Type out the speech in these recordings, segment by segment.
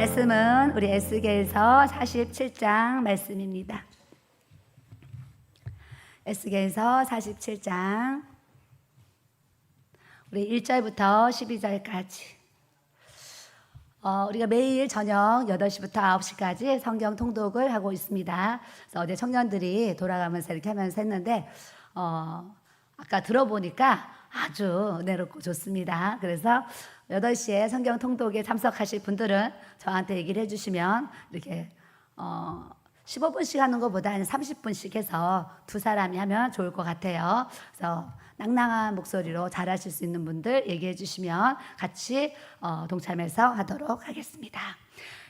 말씀은 우리 에스겔서 47장 말씀입니다. 에스겔서 47장 우리 1절부터 12절까지 우리가 매일 저녁 8시부터 9시까지 성경 통독을 하고 있습니다. 그래서 어제 청년들이 돌아가면서 이렇게 하면서 했는데 아까 들어보니까 아주 은혜롭고 좋습니다. 그래서 8시에 성경 통독에 참석하실 분들은 저한테 얘기를 해주시면 이렇게 15분씩 하는 것보다 한 30분씩 해서 두 사람이 하면 좋을 것 같아요. 그래서 낭낭한 목소리로 잘하실 수 있는 분들 얘기해 주시면 같이 동참해서 하도록 하겠습니다.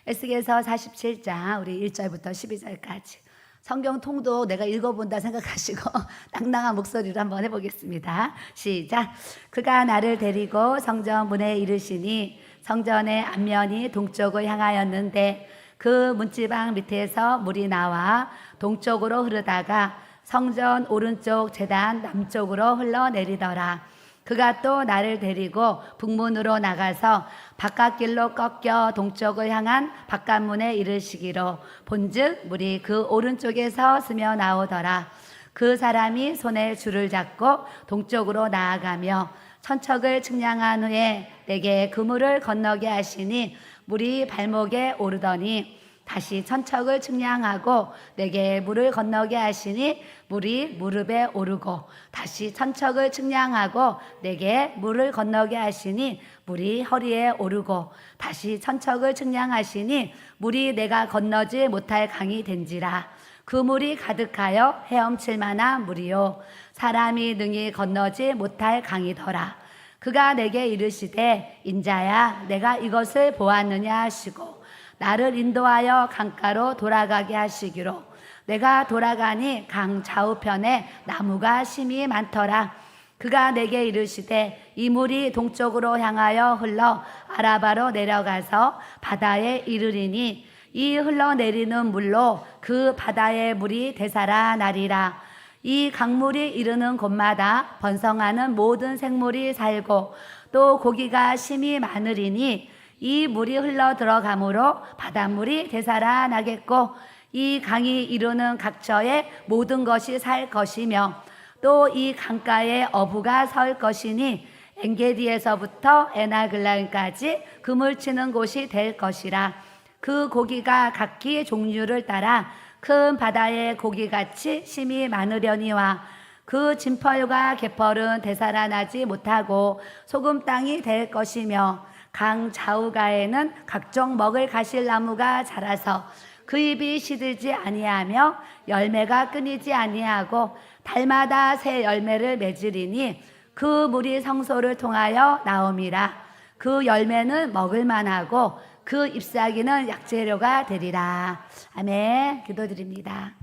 에스겔서 47장 우리 1절부터 12절까지 성경 통독 내가 읽어본다 생각하시고 낭낭한 목소리로 한번 해보겠습니다. 시작. 그가 나를 데리고 성전 문에 이르시니 성전의 앞면이 동쪽을 향하였는데 그 문지방 밑에서 물이 나와 동쪽으로 흐르다가 성전 오른쪽 제단 남쪽으로 흘러내리더라. 그가 또 나를 데리고 북문으로 나가서 바깥길로 꺾여 동쪽을 향한 바깥문에 이르시기로 본즉 물이 그 오른쪽에서 스며 나오더라. 그 사람이 손에 줄을 잡고 동쪽으로 나아가며 천척을 측량한 후에 내게 그 물을 건너게 하시니 물이 발목에 오르더니 다시 천척을 측량하고 내게 물을 건너게 하시니 물이 무릎에 오르고 다시 천척을 측량하고 내게 물을 건너게 하시니 물이 허리에 오르고 다시 천척을 측량하시니 물이 내가 건너지 못할 강이 된지라. 그 물이 가득하여 헤엄칠 만한 물이요 사람이 능히 건너지 못할 강이더라. 그가 내게 이르시되 인자야 내가 이것을 보았느냐 하시고 나를 인도하여 강가로 돌아가게 하시기로 내가 돌아가니 강 좌우편에 나무가 심히 많더라. 그가 내게 이르시되 이 물이 동쪽으로 향하여 흘러 아라바로 내려가서 바다에 이르리니 이 흘러내리는 물로 그 바다의 물이 되살아나리라. 이 강물이 이르는 곳마다 번성하는 모든 생물이 살고 또 고기가 심히 많으리니 이 물이 흘러 들어가므로 바닷물이 되살아나겠고 이 강이 이루는 각처에 모든 것이 살 것이며 또 이 강가에 어부가 설 것이니 엔게디에서부터 에나글라임까지 그물 치는 곳이 될 것이라. 그 고기가 각기 종류를 따라 큰 바다의 고기같이 심히 많으려니와 그 진펄과 개펄은 되살아나지 못하고 소금 땅이 될 것이며 강 좌우가에는 각종 먹을 가실나무가 자라서 그 잎이 시들지 아니하며 열매가 끊이지 아니하고 달마다 새 열매를 맺으리니 그 물이 성소를 통하여 나옴이라. 그 열매는 먹을 만하고 그 잎사귀는 약재료가 되리라. 아멘. 기도드립니다.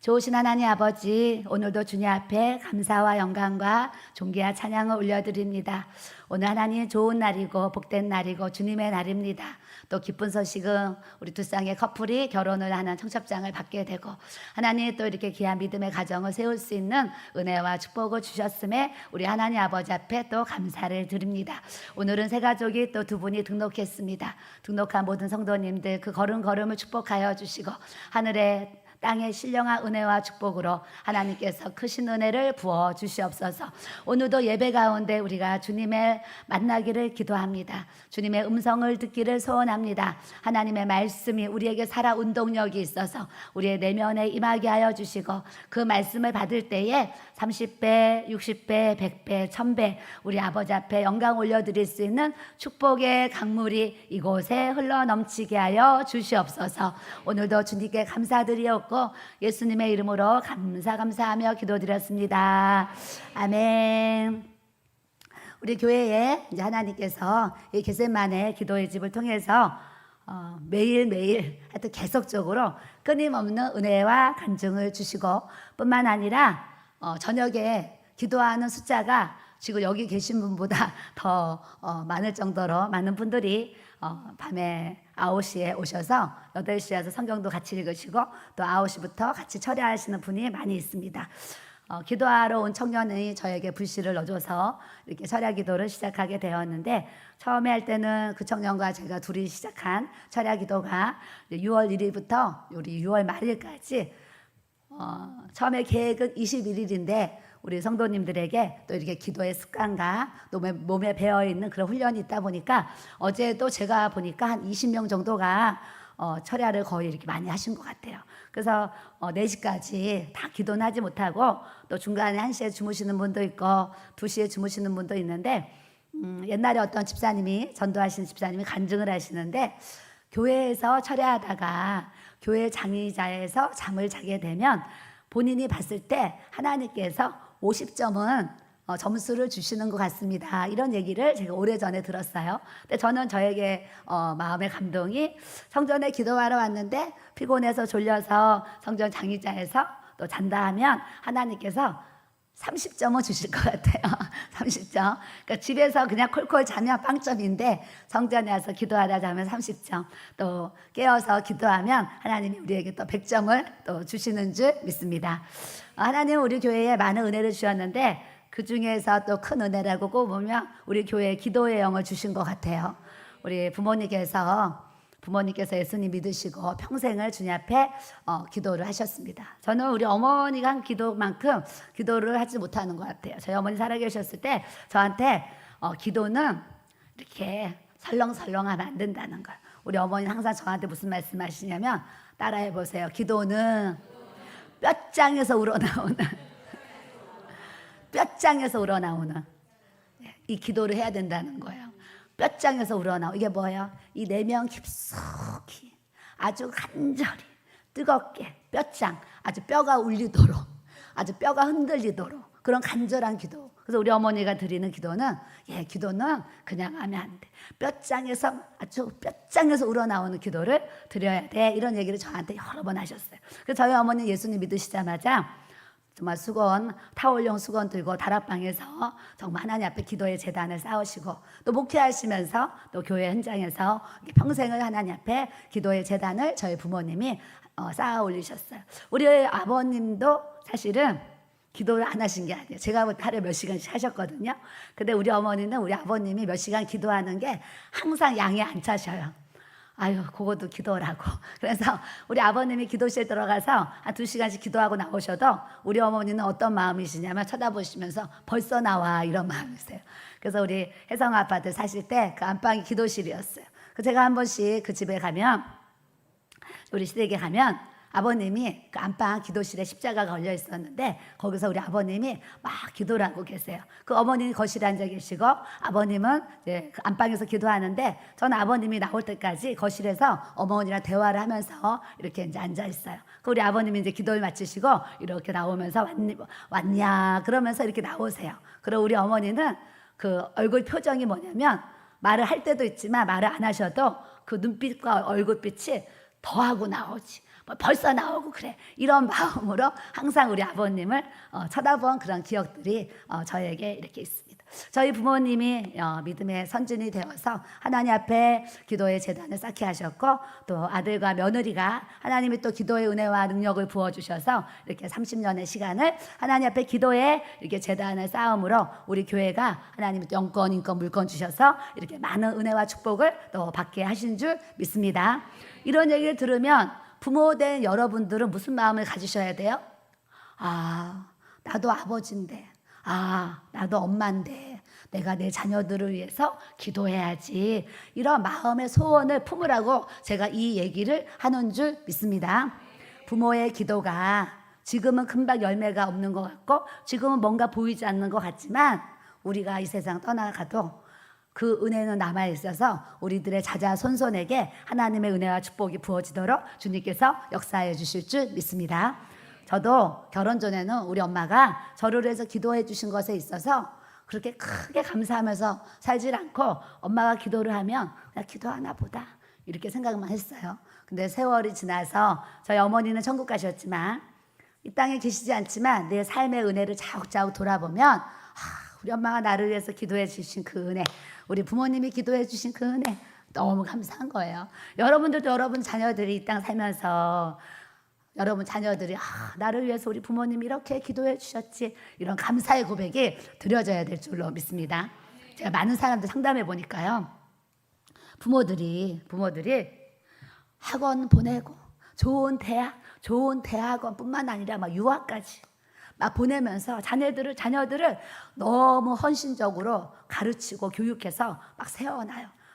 좋으신 하나님 아버지, 오늘도 주님 앞에 감사와 영광과 존귀와 찬양을 올려드립니다. 오늘 하나님 좋은 날이고 복된 날이고 주님의 날입니다. 또 기쁜 소식은 우리 두 쌍의 커플이 결혼을 하는 청첩장을 받게 되고 하나님 또 이렇게 귀한 믿음의 가정을 세울 수 있는 은혜와 축복을 주셨음에 우리 하나님 아버지 앞에 또 감사를 드립니다. 오늘은 새 가족이 또 두 분이 등록했습니다. 등록한 모든 성도님들 그 걸음걸음을 축복하여 주시고 하늘에 땅의 신령한 은혜와 축복으로 하나님께서 크신 은혜를 부어 주시옵소서. 오늘도 예배 가운데 우리가 주님의 만나기를 기도합니다. 주님의 음성을 듣기를 소원합니다. 하나님의 말씀이 우리에게 살아 운동력이 있어서 우리의 내면에 임하게 하여 주시고 그 말씀을 받을 때에 30배, 60배, 100배, 1000배 우리 아버지 앞에 영광 올려드릴 수 있는 축복의 강물이 이곳에 흘러넘치게 하여 주시옵소서. 오늘도 주님께 감사드리옵고 예수님의 이름으로 감사하며 기도드렸습니다. 아멘. 우리 교회에 이제 하나님께서 이 겟세마네 기도의 집을 통해서 매일매일 하여튼 계속적으로 끊임없는 은혜와 간증을 주시고 뿐만 아니라 저녁에 기도하는 숫자가 지금 여기 계신 분보다 더 많을 정도로 많은 분들이 밤에 9시에 오셔서 8시에 와서 성경도 같이 읽으시고 또 9시부터 같이 철야하시는 분이 많이 있습니다. 기도하러 온 청년이 저에게 불씨를 넣어줘서 이렇게 철야 기도를 시작하게 되었는데, 처음에 할 때는 그 청년과 제가 둘이 시작한 철야 기도가 6월 1일부터 우리 6월 말일까지, 처음에 계획은 21일인데 우리 성도님들에게 또 이렇게 기도의 습관과 또 몸에 배어있는 그런 훈련이 있다 보니까, 어제도 제가 보니까 한 20명 정도가 철야를 거의 이렇게 많이 하신 것 같아요. 그래서 4시까지 다 기도는 하지 못하고, 또 중간에 1시에 주무시는 분도 있고 2시에 주무시는 분도 있는데, 옛날에 어떤 집사님이, 전도하시는 집사님이 간증을 하시는데, 교회에서 철야하다가 교회 장의자에서 잠을 자게 되면 본인이 봤을 때 하나님께서 50점은 점수를 주시는 것 같습니다. 이런 얘기를 제가 오래전에 들었어요. 근데 저는 저에게 마음의 감동이, 성전에 기도하러 왔는데 피곤해서 졸려서 성전 장의자에서 또 잔다 하면 하나님께서 30점은 주실 것 같아요. 30점. 그러니까 집에서 그냥 콜콜 자면 빵점인데, 성전에 와서 기도하다 자면 30점. 또 깨어서 기도하면 하나님이 우리에게 또 100점을 또 주시는 줄 믿습니다. 하나님은 우리 교회에 많은 은혜를 주셨는데, 그 중에서 또 큰 은혜라고 꼽으면 우리 교회에 기도의 영을 주신 것 같아요. 우리 부모님께서 예수님 믿으시고 평생을 주님 앞에 기도를 하셨습니다. 저는 우리 어머니가 한 기도만큼 기도를 하지 못하는 것 같아요. 저희 어머니 살아계셨을 때 저한테 기도는 이렇게 설렁설렁하면 안 된다는 걸. 우리 어머니는 항상 저한테 무슨 말씀하시냐면, 따라해 보세요. 기도는 뼈장에서 우러나오는 뼈장에서 우러나오는 이 기도를 해야 된다는 거예요. 뼈장에서 우러나오. 이게 뭐예요? 이 내면 깊숙이 아주 간절히 뜨겁게 뼈장, 아주 뼈가 울리도록, 아주 뼈가 흔들리도록 그런 간절한 기도. 그래서 우리 어머니가 드리는 기도는, 기도는 그냥 하면 안 돼. 뼈장에서, 아주 뼈장에서 우러나오는 기도를 드려야 돼. 이런 얘기를 저한테 여러 번 하셨어요. 그래서 저희 어머니 예수님 믿으시자마자 정말 수건, 타올용 수건 들고 다락방에서 정말 하나님 앞에 기도의 제단을 쌓으시고, 또 목회하시면서 또 교회 현장에서 평생을 하나님 앞에 기도의 제단을 저희 부모님이 쌓아 올리셨어요. 우리 아버님도 사실은 기도를 안 하신 게 아니에요. 제가 하루에 몇 시간씩 하셨거든요. 근데 우리 어머니는 우리 아버님이 몇 시간 기도하는 게 항상 양에 안 차셔요. 아유, 그것도 기도라고. 그래서 우리 아버님이 기도실 들어가서 한 2시간씩 기도하고 나오셔도 우리 어머니는 어떤 마음이시냐면, 쳐다보시면서 벌써 나와, 이런 마음이세요. 그래서 우리 혜성 아파트 사실 때 그 안방이 기도실이었어요. 제가 한 번씩 그 집에 가면, 우리 시댁에 가면 아버님이 그 안방 기도실에 십자가가 걸려 있었는데, 거기서 우리 아버님이 막 기도를 하고 계세요. 그 어머니는 거실에 앉아 계시고 아버님은 이제 그 안방에서 기도하는데, 저는 아버님이 나올 때까지 거실에서 어머니랑 대화를 하면서 이렇게 이제 앉아 있어요. 그 우리 아버님이 이제 기도를 마치시고 이렇게 나오면서 왔냐 그러면서 이렇게 나오세요. 그리고 우리 어머니는 그 얼굴 표정이 뭐냐면, 말을 할 때도 있지만 말을 안 하셔도 그 눈빛과 얼굴빛이 더하고 나오지. 벌써 나오고 그래. 이런 마음으로 항상 우리 아버님을 쳐다본 그런 기억들이 저에게 이렇게 있습니다. 저희 부모님이 믿음의 선진이 되어서 하나님 앞에 기도의 제단을 쌓게 하셨고, 또 아들과 며느리가 하나님이 또 기도의 은혜와 능력을 부어주셔서 이렇게 30년의 시간을 하나님 앞에 기도에 이렇게 제단을 쌓음으로 우리 교회가 하나님이 영권, 인권, 물권 주셔서 이렇게 많은 은혜와 축복을 또 받게 하신 줄 믿습니다. 이런 얘기를 들으면 부모된 여러분들은 무슨 마음을 가지셔야 돼요? 나도 아버지인데, 나도 엄마인데 내가 내 자녀들을 위해서 기도해야지. 이런 마음의 소원을 품으라고 제가 이 얘기를 하는 줄 믿습니다. 부모의 기도가 지금은 금방 열매가 없는 것 같고, 지금은 뭔가 보이지 않는 것 같지만, 우리가 이 세상 떠나가도 그 은혜는 남아있어서 우리들의 자자손손에게 하나님의 은혜와 축복이 부어지도록 주님께서 역사해 주실 줄 믿습니다. 저도 결혼 전에는 우리 엄마가 저를 위해서 기도해 주신 것에 있어서 그렇게 크게 감사하면서 살질 않고, 엄마가 기도를 하면 나 기도하나 보다 이렇게 생각만 했어요. 근데 세월이 지나서 저희 어머니는 천국 가셨지만 이 땅에 계시지 않지만 내 삶의 은혜를 자욱자욱 돌아보면, 우리 엄마가 나를 위해서 기도해 주신 그 은혜, 우리 부모님이 기도해 주신 그 은혜 너무 감사한 거예요. 여러분들도 여러분 자녀들이 이 땅 살면서 여러분 자녀들이 나를 위해서 우리 부모님이 이렇게 기도해 주셨지, 이런 감사의 고백이 드려져야 될 줄로 믿습니다. 제가 많은 사람들 상담해 보니까요, 부모들이 학원 보내고 좋은 대학원뿐만 아니라 막 유학까지 막 보내면서 자녀들을 너무 헌신적으로 가르치고 교육해서 막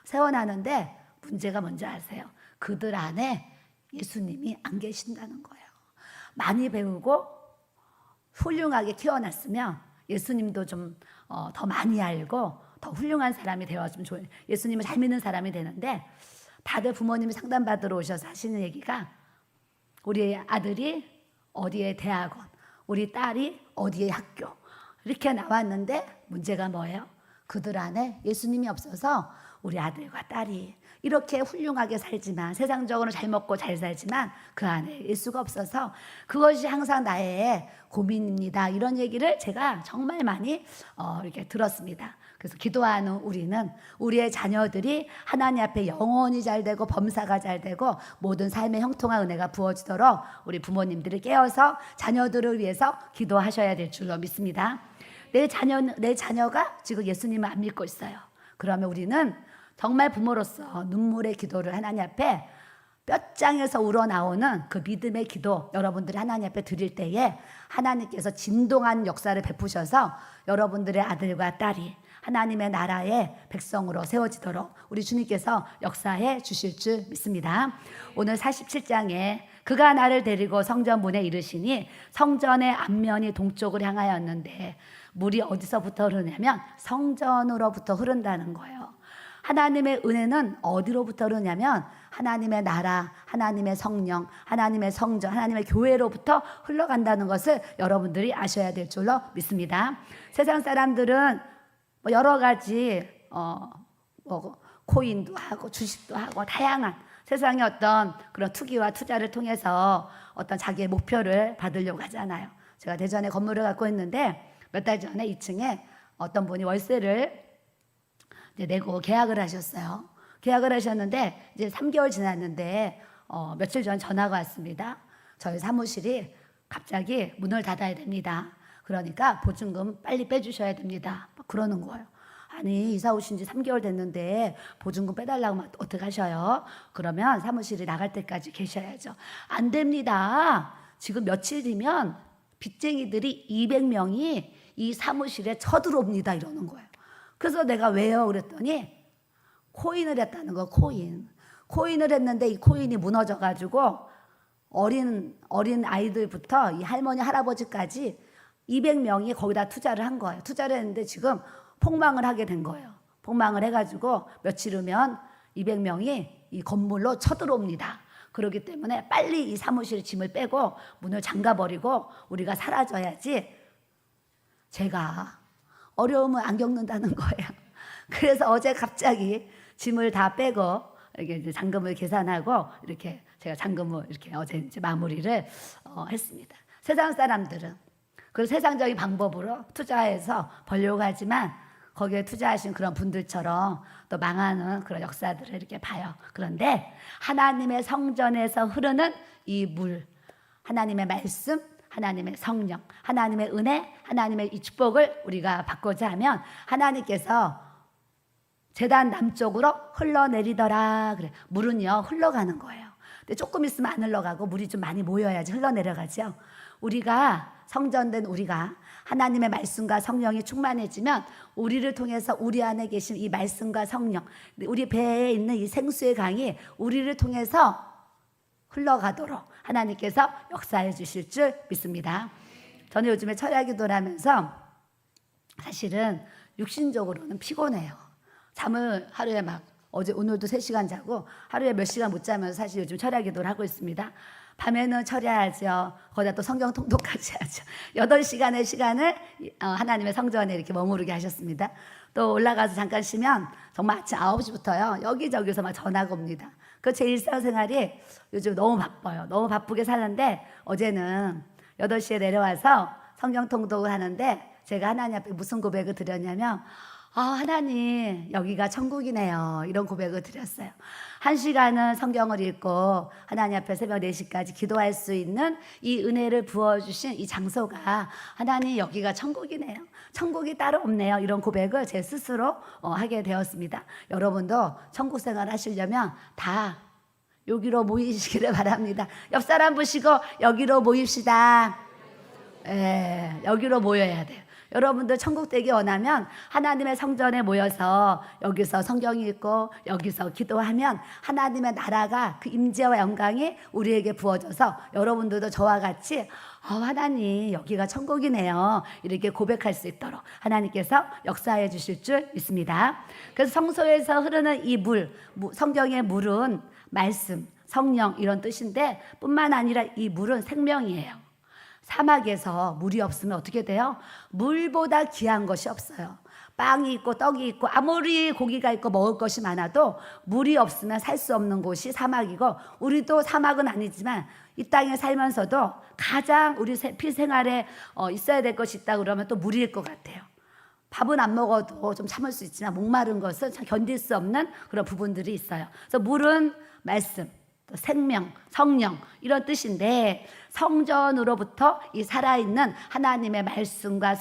세워나는데 문제가 뭔지 아세요? 그들 안에 예수님이 안 계신다는 거예요. 많이 배우고 훌륭하게 키워놨으면 예수님도 좀 더 많이 알고 더 훌륭한 사람이 되었으면 좋아요. 예수님을 잘 믿는 사람이 되는데, 다들 부모님이 상담받으러 오셔서 하시는 얘기가, 우리 아들이 어디에 대학원, 우리 딸이 어디에 학교, 이렇게 나왔는데 문제가 뭐예요? 그들 안에 예수님이 없어서 우리 아들과 딸이 이렇게 훌륭하게 살지만, 세상적으로 잘 먹고 잘 살지만 그 안에 예수가 없어서 그것이 항상 나의 고민입니다. 이런 얘기를 제가 정말 많이 이렇게 들었습니다. 그래서 기도하는 우리는 우리의 자녀들이 하나님 앞에 영혼이 잘 되고 범사가 잘 되고 모든 삶의 형통한 은혜가 부어지도록 우리 부모님들이 깨어서 자녀들을 위해서 기도하셔야 될 줄로 믿습니다. 내 자녀가 지금 예수님을 안 믿고 있어요. 그러면 우리는 정말 부모로서 눈물의 기도를 하나님 앞에 뼈장에서 우러나오는 그 믿음의 기도 여러분들이 하나님 앞에 드릴 때에 하나님께서 진동한 역사를 베푸셔서 여러분들의 아들과 딸이 하나님의 나라의 백성으로 세워지도록 우리 주님께서 역사해 주실 줄 믿습니다. 오늘 47장에 그가 나를 데리고 성전 문에 이르시니 성전의 앞면이 동쪽을 향하였는데 물이 어디서부터 흐르냐면 성전으로부터 흐른다는 거예요. 하나님의 은혜는 어디로부터 흐르냐면 하나님의 나라, 하나님의 성령, 하나님의 성전, 하나님의 교회로부터 흘러간다는 것을 여러분들이 아셔야 될 줄로 믿습니다. 세상 사람들은 여러 가지 코인도 하고 주식도 하고 다양한 세상의 어떤 그런 투기와 투자를 통해서 어떤 자기의 목표를 받으려고 하잖아요. 제가 대전에 건물을 갖고 있는데 몇 달 전에 2층에 어떤 분이 월세를 내고 계약을 하셨어요. 계약을 하셨는데 이제 3개월 지났는데 며칠 전 전화가 왔습니다. 저희 사무실이 갑자기 문을 닫아야 됩니다. 그러니까 보증금 빨리 빼주셔야 됩니다. 막 그러는 거예요. 아니, 이사 오신 지 3개월 됐는데 보증금 빼달라고 하면 어떡하셔요? 그러면 사무실이 나갈 때까지 계셔야죠. 안 됩니다. 지금 며칠 뒤면 빚쟁이들이 200명이 이 사무실에 쳐들어옵니다. 이러는 거예요. 그래서 내가 왜요? 그랬더니 코인을 했다는 거. 코인을 했는데 이 코인이 무너져가지고 어린 아이들부터 이 할머니 할아버지까지 200명이 거기다 투자를 한 거예요. 투자를 했는데 지금 폭망을 하게 된 거예요. 폭망을 해가지고 며칠 후면 200명이 이 건물로 쳐들어옵니다. 그렇기 때문에 빨리 이 사무실 짐을 빼고 문을 잠가버리고 우리가 사라져야지 제가 어려움을 안 겪는다는 거예요. 그래서 어제 갑자기 짐을 다 빼고 이렇게 이제 잔금을 계산하고 이렇게 제가 잔금을 이렇게 어제 이제 마무리를 했습니다. 세상 사람들은 그 세상적인 방법으로 투자해서 벌려고 하지만 거기에 투자하신 그런 분들처럼 또 망하는 그런 역사들을 이렇게 봐요. 그런데 하나님의 성전에서 흐르는 이 물, 하나님의 말씀, 하나님의 성령, 하나님의 은혜, 하나님의 이 축복을 우리가 받고자 하면 하나님께서 제단 남쪽으로 흘러내리더라. 그래. 물은요 흘러가는 거예요. 근데 조금 있으면 안 흘러가고 물이 좀 많이 모여야지 흘러내려가죠. 우리가 성전된 우리가 하나님의 말씀과 성령이 충만해지면 우리를 통해서 우리 안에 계신 이 말씀과 성령, 우리 배에 있는 이 생수의 강이 우리를 통해서 흘러가도록 하나님께서 역사해 주실 줄 믿습니다. 저는 요즘에 철야기도를 하면서 사실은 육신적으로는 피곤해요. 잠을 하루에 오늘도 3시간 자고 하루에 몇 시간 못 자면서 사실 요즘 철야기도를 하고 있습니다. 밤에는 철야하죠. 거기다 또 성경 통독까지 하죠. 8시간의 시간을 하나님의 성전에 이렇게 머무르게 하셨습니다. 또 올라가서 잠깐 쉬면 정말 아침 9시부터요. 여기저기서 막 전화가 옵니다. 그 제 일상생활이 요즘 너무 바빠요. 너무 바쁘게 사는데 어제는 8시에 내려와서 성경 통독을 하는데 제가 하나님 앞에 무슨 고백을 드렸냐면 하나님, 여기가 천국이네요. 이런 고백을 드렸어요. 1시간은 성경을 읽고 하나님 앞에 새벽 4시까지 기도할 수 있는 이 은혜를 부어주신 이 장소가 하나님, 여기가 천국이네요. 천국이 따로 없네요. 이런 고백을 제 스스로 하게 되었습니다. 여러분도 천국 생활 하시려면 다 여기로 모이시기를 바랍니다. 옆 사람 보시고 여기로 모입시다. 여기로 모여야 돼요. 여러분들 천국 되기 원하면 하나님의 성전에 모여서 여기서 성경 읽고 여기서 기도하면 하나님의 나라가 그 임재와 영광이 우리에게 부어져서 여러분들도 저와 같이 하나님, 여기가 천국이네요, 이렇게 고백할 수 있도록 하나님께서 역사해 주실 줄 믿습니다. 그래서 성소에서 흐르는 이 물, 성경의 물은 말씀, 성령 이런 뜻인데 뿐만 아니라 이 물은 생명이에요. 사막에서 물이 없으면 어떻게 돼요? 물보다 귀한 것이 없어요. 빵이 있고 떡이 있고 아무리 고기가 있고 먹을 것이 많아도 물이 없으면 살 수 없는 곳이 사막이고, 우리도 사막은 아니지만 이 땅에 살면서도 가장 우리 필생활에 있어야 될 것이 있다 그러면 또 물일 것 같아요. 밥은 안 먹어도 좀 참을 수 있지만 목마른 것은 견딜 수 없는 그런 부분들이 있어요. 그래서 물은 말씀, 또 생명, 성령 이런 뜻인데, 성전으로부터 이 살아있는 하나님의 말씀과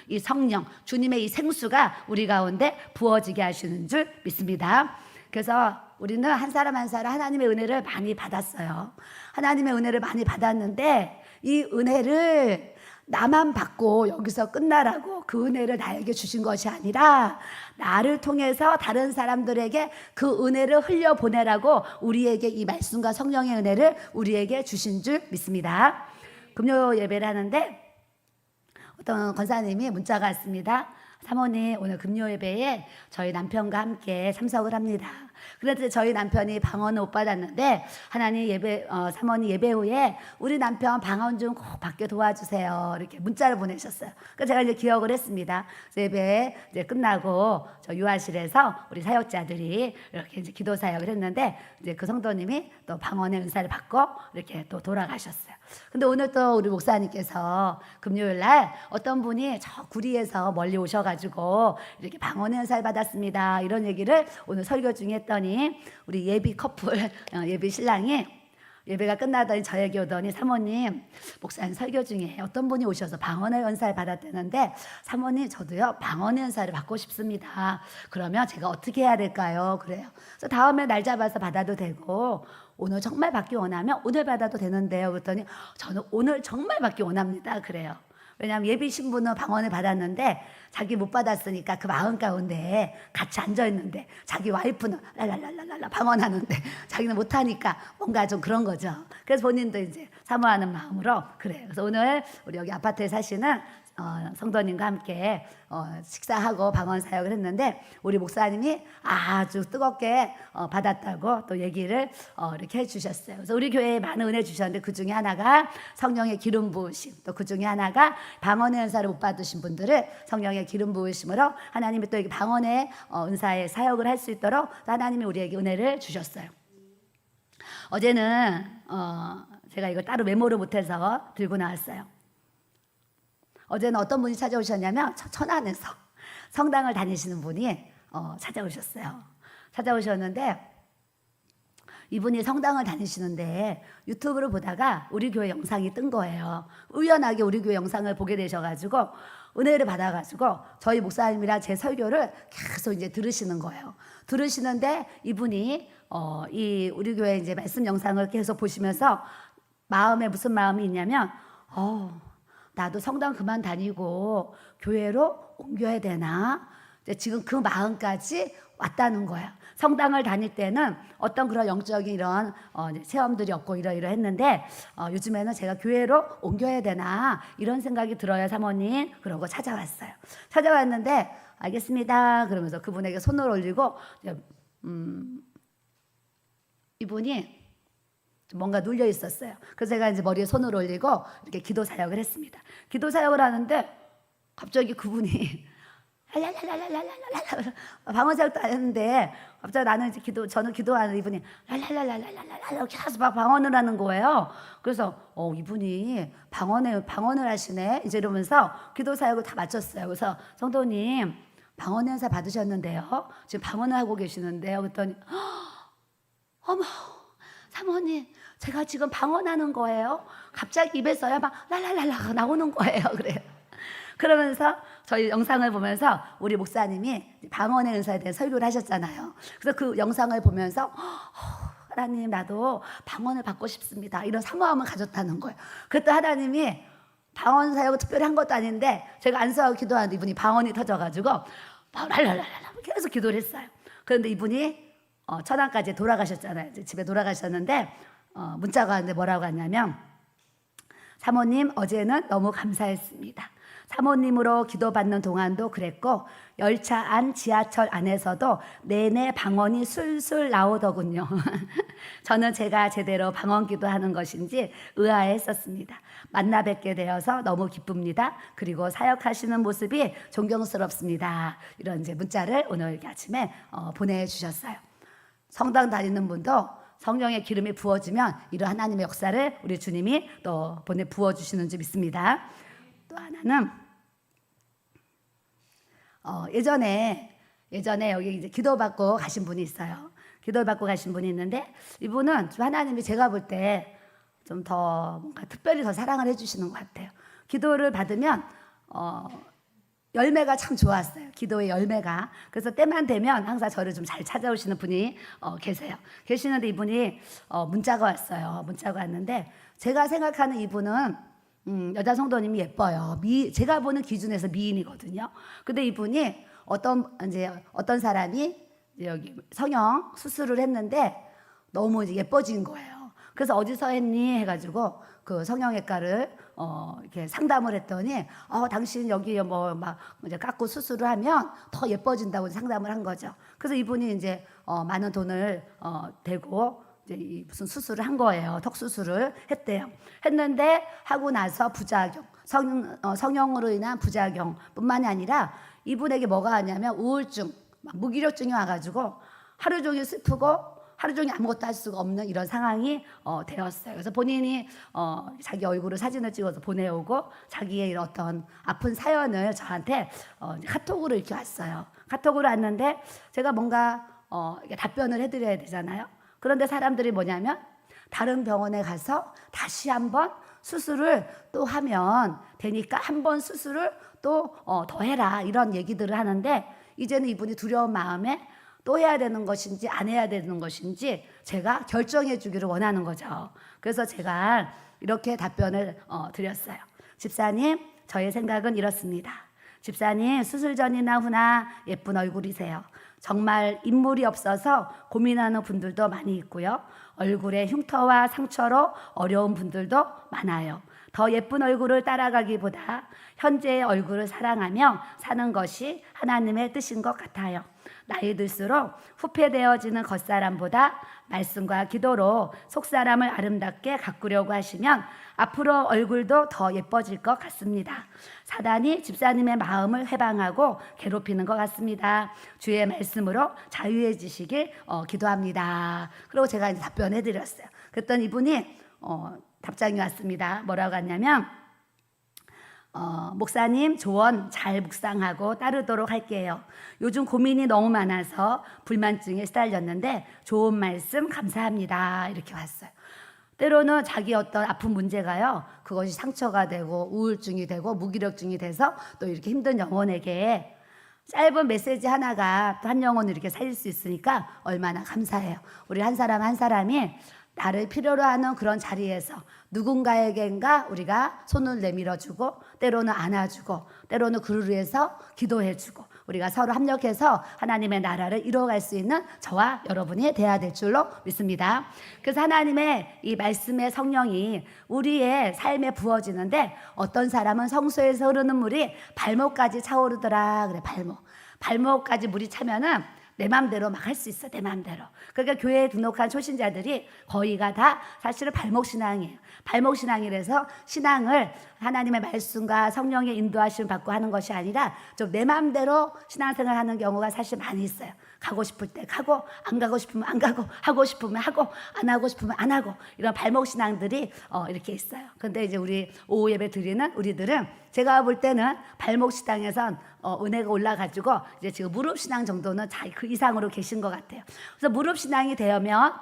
이 성령, 주님의 이 생수가 우리 가운데 부어지게 하시는 줄 믿습니다. 그래서 우리는 한 사람 한 사람 하나님의 은혜를 많이 받았어요. 하나님의 은혜를 많이 받았는데 이 은혜를 나만 받고 여기서 끝나라고 그 은혜를 나에게 주신 것이 아니라 나를 통해서 다른 사람들에게 그 은혜를 흘려보내라고 우리에게 이 말씀과 성령의 은혜를 우리에게 주신 줄 믿습니다. 금요 예배를 하는데 어떤 권사님이 문자가 왔습니다. 사모님, 오늘 금요 예배에 저희 남편과 함께 참석을 합니다. 그런데 저희 남편이 방언을 못 받았는데 하나님 사모님 예배 후에 우리 남편 방언 좀 꼭 받게 도와주세요, 이렇게 문자를 보내셨어요. 그래서 제가 이제 기억을 했습니다. 예배 이제 끝나고 저 유아실에서 우리 사역자들이 이렇게 이제 기도 사역을 했는데 이제 그 성도님이 또 방언의 은사를 받고 이렇게 또 돌아가셨어요. 근데 오늘 또 우리 목사님께서 금요일 날 어떤 분이 저 구리에서 멀리 오셔가지고 이렇게 방언의 은사를 받았습니다, 이런 얘기를 오늘 설교 중에 했더니 우리 예비 커플, 예비 신랑이 예배가 끝나더니 저에게 오더니, 사모님, 목사님 설교 중에 어떤 분이 오셔서 방언의 은사를 받았다는데 사모님, 저도요 방언의 은사를 받고 싶습니다. 그러면 제가 어떻게 해야 될까요? 그래요. 그래서 다음에 날 잡아서 받아도 되고 오늘 정말 받기 원하면 오늘 받아도 되는데요. 그랬더니 저는 오늘 정말 받기 원합니다, 그래요. 왜냐하면 예비 신부는 방언을 받았는데 자기 못 받았으니까 그 마음 가운데 같이 앉아있는데 자기 와이프는 랄랄랄랄라 방언하는데 자기는 못하니까 뭔가 좀 그런 거죠. 그래서 본인도 이제 사모하는 마음으로 그래요. 그래서 오늘 우리 여기 아파트에 사시는 성도님과 함께 식사하고 방언 사역을 했는데 우리 목사님이 아주 뜨겁게 받았다고 또 얘기를 이렇게 해주셨어요. 그래서 우리 교회에 많은 은혜 주셨는데 그 중에 하나가 성령의 기름 부으심, 또 그 중에 하나가 방언의 은사를 못 받으신 분들을 성령의 기름 부으심으로 하나님이 또 방언의 은사의 사역을 할 수 있도록 하나님이 우리에게 은혜를 주셨어요. 어제는 제가 이걸 따로 메모를 못해서 들고 나왔어요. 어제는 어떤 분이 찾아오셨냐면 천안에서 성당을 다니시는 분이 찾아오셨어요. 찾아오셨는데 이분이 성당을 다니시는데 유튜브를 보다가 우리 교회 영상이 뜬 거예요. 우연하게 우리 교회 영상을 보게 되셔가지고 은혜를 받아가지고 저희 목사님이랑 제 설교를 계속 이제 들으시는 거예요. 들으시는데 이분이 이 우리 교회 이제 말씀 영상을 계속 보시면서 마음에 무슨 마음이 있냐면 나도 성당 그만 다니고 교회로 옮겨야 되나? 지금 그 마음까지 왔다는 거야. 성당을 다닐 때는 어떤 그런 영적인 이런 체험들이 없고 이러했는데 요즘에는 제가 교회로 옮겨야 되나 이런 생각이 들어요, 사모님. 그러고 찾아왔어요. 찾아왔는데 알겠습니다 그러면서 그분에게 손을 올리고 이분이 뭔가 눌려 있었어요. 그래서 제가 이제 머리에 손을 올리고 이렇게 기도 사역을 했습니다. 기도 사역을 하는데 갑자기 그분이 방언 사역도 안 했는데 갑자기 저는 기도하는 이분이 랄랄랄랄랄랄랄 계속 방언을 하는 거예요. 그래서 이분이 방언을 하시네 이제 이러면서 기도 사역을 다 마쳤어요. 그래서 성도님, 방언 은사 받으셨는데요. 지금 방언을 하고 계시는데요. 그랬더니 어머 사모님 제가 지금 방언하는 거예요. 갑자기 입에서야 막 랄랄랄라 나오는 거예요. 그래요. 그러면서 저희 영상을 보면서 우리 목사님이 방언의 은사에 대해 설교를 하셨잖아요. 그래서 그 영상을 보면서 하나님 나도 방언을 받고 싶습니다. 이런 사모함을 가졌다는 거예요. 그랬더니 하나님이 방언 사역을 특별히 한 것도 아닌데 제가 안수하고 기도하는데 이분이 방언이 터져가지고 랄랄랄라 계속 기도를 했어요. 그런데 이분이 천안까지 돌아가셨잖아요. 이제 집에 돌아가셨는데 문자가 왔는데 뭐라고 하냐면 사모님 어제는 너무 감사했습니다. 사모님으로 기도받는 동안도 그랬고 열차 안 지하철 안에서도 내내 방언이 술술 나오더군요. 저는 제가 제대로 방언 기도하는 것인지 의아했었습니다. 만나 뵙게 되어서 너무 기쁩니다. 그리고 사역하시는 모습이 존경스럽습니다. 이런 이제 문자를 오늘 이렇게 아침에 보내주셨어요. 성당 다니는 분도 성령의 기름이 부어지면 이런 하나님의 역사를 우리 주님이 또 부어주시는 줄 믿습니다. 또 하나는 예전에 여기 이제 기도받고 가신 분이 있어요. 기도를 받고 가신 분이 있는데 이분은 좀 하나님이 제가 볼 때 좀 더 뭔가 특별히 더 사랑을 해주시는 것 같아요. 기도를 받으면 열매가 참 좋았어요. 기도의 열매가. 그래서 때만 되면 항상 저를 좀 잘 찾아오시는 분이 계시는데 이분이 문자가 왔어요. 문자가 왔는데 제가 생각하는 이분은 여자 성도님이 예뻐요. 제가 보는 기준에서 미인이거든요. 근데 이분이 어떤 사람이 여기 성형 수술을 했는데 너무 이제 예뻐진 거예요. 그래서 어디서 했니 해가지고 그 성형외과를 이렇게 상담을 했더니 당신 여기 뭐 막 이제 깎고 수술을 하면 더 예뻐진다고 상담을 한 거죠. 그래서 이분이 이제 많은 돈을 대고 이제 무슨 수술을 한 거예요. 턱 수술을 했는데 하고 나서 부작용, 성형으로 인한 부작용뿐만이 아니라 이분에게 뭐가 왔냐면 우울증, 무기력증이 와가지고 하루 종일 슬프고 하루 종일 아무것도 할 수가 없는 이런 상황이 되었어요. 그래서 본인이 자기 얼굴을 사진을 찍어서 보내오고 자기의 이런 어떤 아픈 사연을 저한테 카톡으로 이렇게 왔어요. 카톡으로 왔는데 제가 뭔가 답변을 해드려야 되잖아요. 그런데 사람들이 뭐냐면 다른 병원에 가서 다시 한번 수술을 또 하면 되니까 한 번 수술을 또 더 해라 이런 얘기들을 하는데 이제는 이분이 두려운 마음에 또 해야 되는 것인지 안 해야 되는 것인지 제가 결정해 주기를 원하는 거죠. 그래서 제가 이렇게 답변을 드렸어요. 집사님, 저의 생각은 이렇습니다. 집사님, 수술 전이나 후나 예쁜 얼굴이세요. 정말 인물이 없어서 고민하는 분들도 많이 있고요. 얼굴에 흉터와 상처로 어려운 분들도 많아요. 더 예쁜 얼굴을 따라가기보다 현재의 얼굴을 사랑하며 사는 것이 하나님의 뜻인 것 같아요. 나이 들수록 후패되어지는 겉사람보다 말씀과 기도로 속사람을 아름답게 가꾸려고 하시면 앞으로 얼굴도 더 예뻐질 것 같습니다. 사단이 집사님의 마음을 해방하고 괴롭히는 것 같습니다. 주의 말씀으로 자유해지시길 기도합니다. 그리고 제가 이제 답변해 드렸어요. 그랬더니 이분이 답장이 왔습니다. 뭐라고 하냐면 목사님 조언 잘 묵상하고 따르도록 할게요. 요즘 고민이 너무 많아서 불만증에 시달렸는데 좋은 말씀 감사합니다. 이렇게 왔어요. 때로는 자기 어떤 아픈 문제가요, 그것이 상처가 되고 우울증이 되고 무기력증이 돼서 또 이렇게 힘든 영혼에게 짧은 메시지 하나가 또 한 영혼을 이렇게 살릴 수 있으니까 얼마나 감사해요. 우리 한 사람 한 사람이 나를 필요로 하는 그런 자리에서 누군가에겐가 우리가 손을 내밀어주고 때로는 안아주고 때로는 그를 위해서 기도해주고 우리가 서로 협력해서 하나님의 나라를 이루어갈 수 있는 저와 여러분이 돼야 될 줄로 믿습니다. 그래서 하나님의 이 말씀의 성령이 우리의 삶에 부어지는데 어떤 사람은 성소에서 흐르는 물이 발목까지 차오르더라 그래. 발목까지 물이 차면은 내 맘대로 막 할 수 있어. 내 맘대로. 그러니까 교회에 등록한 초신자들이 거의가 다 사실은 발목신앙이에요. 발목신앙이라서 신앙을 하나님의 말씀과 성령의 인도하심을 받고 하는 것이 아니라 좀 내 맘대로 신앙생활 하는 경우가 사실 많이 있어요. 가고 싶을 때 가고, 안 가고 싶으면 안 가고, 하고 싶으면 하고, 안 하고 싶으면 안 하고, 이런 발목 신앙들이 이렇게 있어요. 근데 이제 우리 오후 예배 드리는 우리들은 제가 볼 때는 발목 신앙에선 은혜가 올라가지고 이제 지금 무릎 신앙 정도는 그 이상으로 계신 것 같아요. 그래서 무릎 신앙이 되면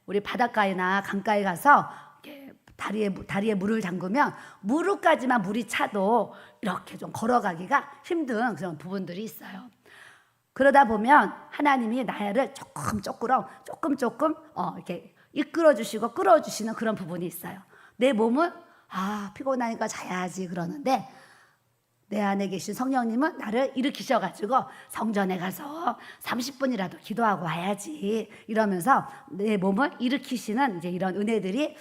우리 바닷가에나 강가에 가서 다리에 물을 잠그면 무릎까지만 물이 차도 이렇게 좀 걸어가기가 힘든 그런 부분들이 있어요. 그러다 보면 하나님이 나를 조금 이렇게 이끌어 주시고 끌어 주시는 그런 부분이 있어요. 내 몸은 피곤하니까 자야지 그러는데 내 안에 계신 성령님은 나를 일으키셔가지고 성전에 가서 30분이라도 기도하고 와야지 이러면서 내 몸을 일으키시는 이제 이런 은혜들이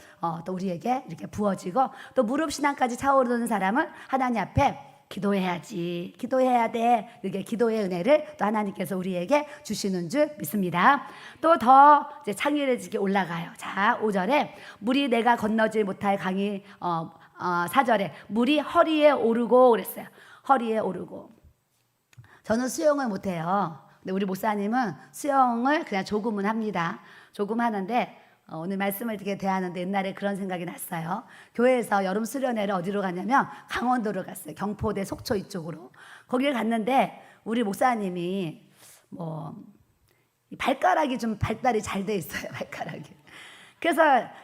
또 우리에게 이렇게 부어지고, 또 무릎 신앙까지 차오르는 사람은 하나님 앞에 기도해야지, 기도해야 돼, 이렇게 기도의 은혜를 또 하나님께서 우리에게 주시는 줄 믿습니다. 또 더 이제 창의해지게 올라가요. 자, 5절에 물이 내가 건너지 못할 강이 4절에 물이 허리에 오르고 그랬어요. 허리에 오르고. 저는 수영을 못해요. 근데 우리 목사님은 수영을 그냥 조금은 합니다. 조금 하는데 오늘 말씀을 이렇게 대하는데 옛날에 그런 생각이 났어요. 교회에서 여름 수련회를 어디로 갔냐면 강원도로 갔어요. 경포대 속초 이쪽으로. 거기를 갔는데 우리 목사님이 발가락이 좀 발달이 잘 돼 있어요. 발가락이. 그래서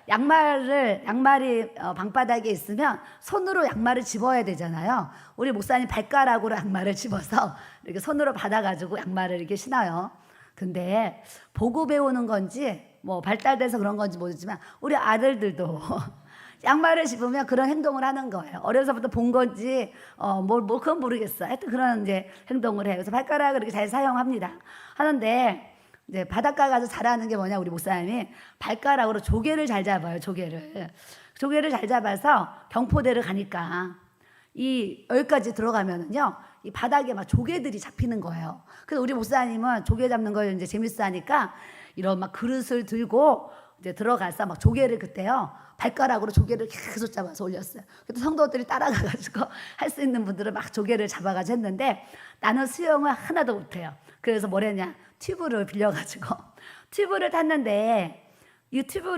양말이 방바닥에 있으면 손으로 양말을 집어야 되잖아요. 우리 목사님 발가락으로 양말을 집어서 이렇게 손으로 받아가지고 양말을 이렇게 신어요. 근데 보고 배우는 건지 발달돼서 그런 건지 모르지만 우리 아들들도 양말을 집으면 그런 행동을 하는 거예요. 어려서부터 본 건지 그건 모르겠어. 하여튼 그런 이제 행동을 해요. 그래서 발가락을 이렇게 잘 사용합니다. 하는데 이제 바닷가 가서 잘하는 게 뭐냐, 우리 목사님이 발가락으로 조개를 잘 잡아요. 조개를 잘 잡아서 경포대를 가니까 여기까지 들어가면은요, 이 바닥에 막 조개들이 잡히는 거예요. 그래서 우리 목사님은 조개 잡는 걸 이제 재밌어 하니까 이런 막 그릇을 들고 이제 들어가서 막 조개를 그때요, 발가락으로 조개를 계속 잡아서 올렸어요. 그때 성도들이 따라가가지고 할 수 있는 분들은 막 조개를 잡아가지고 했는데 나는 수영을 하나도 못해요. 그래서 뭘 했냐, 튜브를 빌려가지고 튜브를 탔는데 이 튜브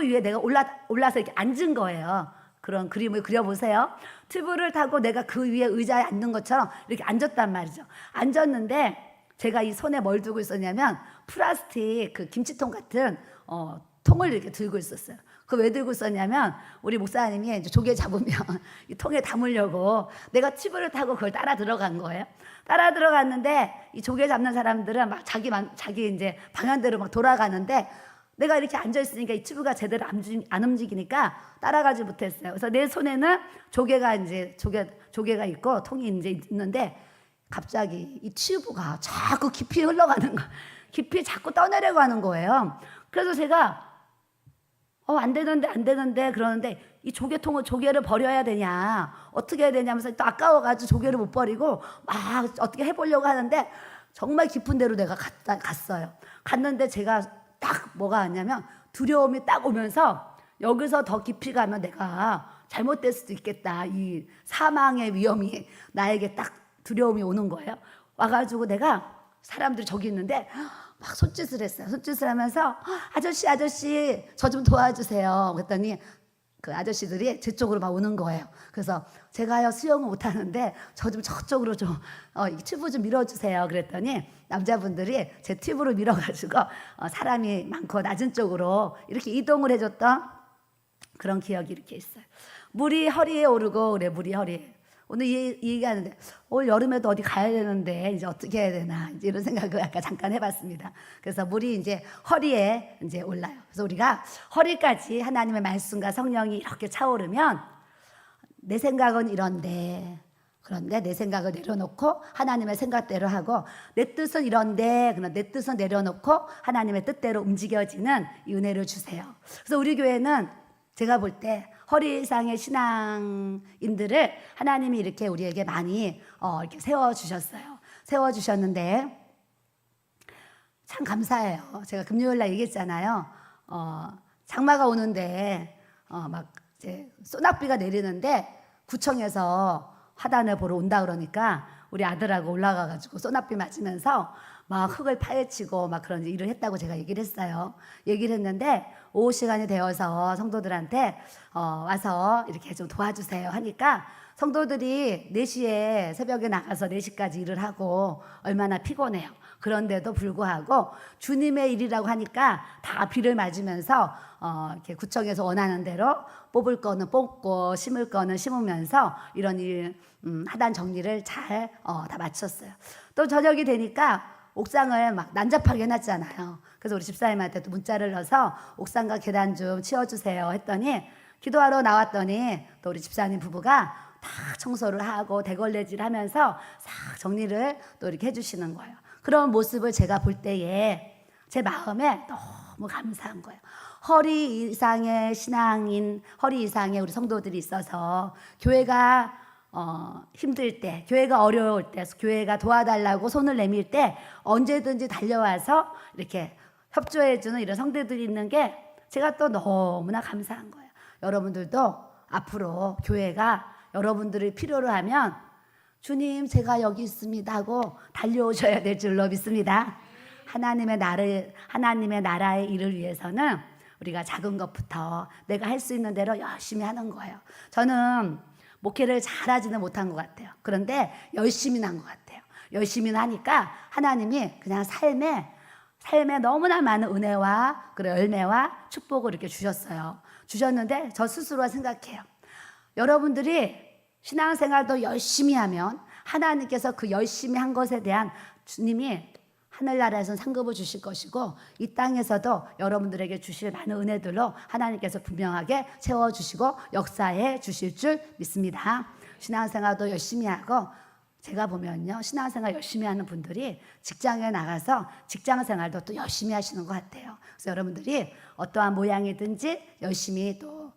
위에 내가 올라서 이렇게 앉은 거예요. 그런 그림을 그려보세요. 튜브를 타고 내가 그 위에 의자에 앉는 것처럼 이렇게 앉았단 말이죠. 앉았는데 제가 이 손에 뭘 두고 있었냐면 플라스틱 그 김치통 같은 통을 이렇게 들고 있었어요. 그 왜 들고 있었냐면 우리 목사님이 이제 조개 잡으면 이 통에 담으려고 내가 튜브를 타고 그걸 따라 들어간 거예요. 따라 들어갔는데 이 조개 잡는 사람들은 막 자기 이제 방향대로 막 돌아가는데 내가 이렇게 앉아 있으니까 이 튜브가 제대로 안 움직이니까 따라가지 못했어요. 그래서 내 손에는 조개가 있고 통이 이제 있는데 갑자기 이 튜브가 자꾸 깊이 흘러가는 거, 깊이 자꾸 떠내려가는 거예요. 그래서 제가 안 되는데 그러는데 이 조개를 버려야 되냐, 어떻게 해야 되냐면서 또 아까워가지고 조개를 못 버리고 막 어떻게 해보려고 하는데 정말 깊은 데로 내가 갔어요. 갔는데 제가 딱 뭐가 왔냐면 두려움이 딱 오면서 여기서 더 깊이 가면 내가 잘못될 수도 있겠다, 이 사망의 위험이 나에게 딱 두려움이 오는 거예요. 와가지고 내가 사람들이 저기 있는데 막 손짓을 했어요. 손짓을 하면서 아저씨 저 좀 도와주세요. 그랬더니 그 아저씨들이 제 쪽으로 막 오는 거예요. 그래서 제가요 수영을 못하는데 저 좀 저쪽으로 좀 튜브 좀 밀어주세요. 그랬더니 남자분들이 제 튜브를 밀어가지고 사람이 많고 낮은 쪽으로 이렇게 이동을 해줬던 그런 기억이 이렇게 있어요. 물이 허리에 오르고 그래, 물이 허리에. 오늘 이 얘기하는데 올 여름에도 어디 가야 되는데 이제 어떻게 해야 되나, 이제 이런 생각을 아까 잠깐 해봤습니다. 그래서 물이 이제 허리에 이제 올라요. 그래서 우리가 허리까지 하나님의 말씀과 성령이 이렇게 차오르면 내 생각은 이런데, 그런데 내 생각을 내려놓고 하나님의 생각대로 하고, 내 뜻은 이런데 그러나 내 뜻은 내려놓고 하나님의 뜻대로 움직여지는 이 은혜를 주세요. 그래서 우리 교회는 제가 볼 때 허리상의 신앙인들을 하나님이 이렇게 우리에게 많이 이렇게 세워주셨어요. 세워주셨는데 참 감사해요. 제가 금요일날 얘기했잖아요. 장마가 오는데 막 이제 소낙비가 내리는데 구청에서 화단을 보러 온다 그러니까 우리 아들하고 올라가가지고 소낙비 맞으면서 막 흙을 파헤치고 막 그런 일을 했다고 제가 얘기를 했어요. 얘기를 했는데 오후 시간이 되어서 성도들한테 와서 이렇게 좀 도와주세요 하니까 성도들이 4시에 새벽에 나가서 4시까지 일을 하고 얼마나 피곤해요. 그런데도 불구하고 주님의 일이라고 하니까 다 비를 맞으면서 이렇게 구청에서 원하는 대로 뽑을 거는 뽑고 심을 거는 심으면서 이런 일 하단 정리를 잘 다 마쳤어요. 또 저녁이 되니까 옥상을 막 난잡하게 해놨잖아요. 그래서 우리 집사님한테 또 문자를 넣어서 옥상과 계단 좀 치워주세요 했더니 기도하러 나왔더니 또 우리 집사님 부부가 다 청소를 하고 대걸레질 하면서 싹 정리를 또 이렇게 해주시는 거예요. 그런 모습을 제가 볼 때에 제 마음에 너무 감사한 거예요. 허리 이상의 신앙인, 허리 이상의 우리 성도들이 있어서 교회가 힘들 때, 교회가 어려울 때, 교회가 도와달라고 손을 내밀 때 언제든지 달려와서 이렇게 협조해주는 이런 성도들이 있는 게 제가 또 너무나 감사한 거예요. 여러분들도 앞으로 교회가 여러분들을 필요로 하면 주님 제가 여기 있습니다 하고 달려오셔야 될 줄로 믿습니다. 하나님의 나라의 일을 위해서는 우리가 작은 것부터 내가 할 수 있는 대로 열심히 하는 거예요. 저는 목회를 잘하지는 못한 것 같아요. 그런데 열심히 한 것 같아요. 열심히 하니까 하나님이 그냥 삶에 너무나 많은 은혜와 그리고 열매와 축복을 이렇게 주셨어요. 주셨는데 저 스스로 생각해요. 여러분들이 신앙생활도 열심히 하면 하나님께서 그 열심히 한 것에 대한 주님이 하늘나라에서는 상급을 주실 것이고 이 땅에서도 여러분들에게 주실 많은 은혜들로 하나님께서 분명하게 채워주시고 역사해 주실 줄 믿습니다. 신앙생활도 열심히 하고 제가 보면요, 신앙생활 열심히 하는 분들이 직장에 나가서 직장생활도 또 열심히 하시는 것 같아요. 그래서 여러분들이 어떠한 모양이든지 열심히 또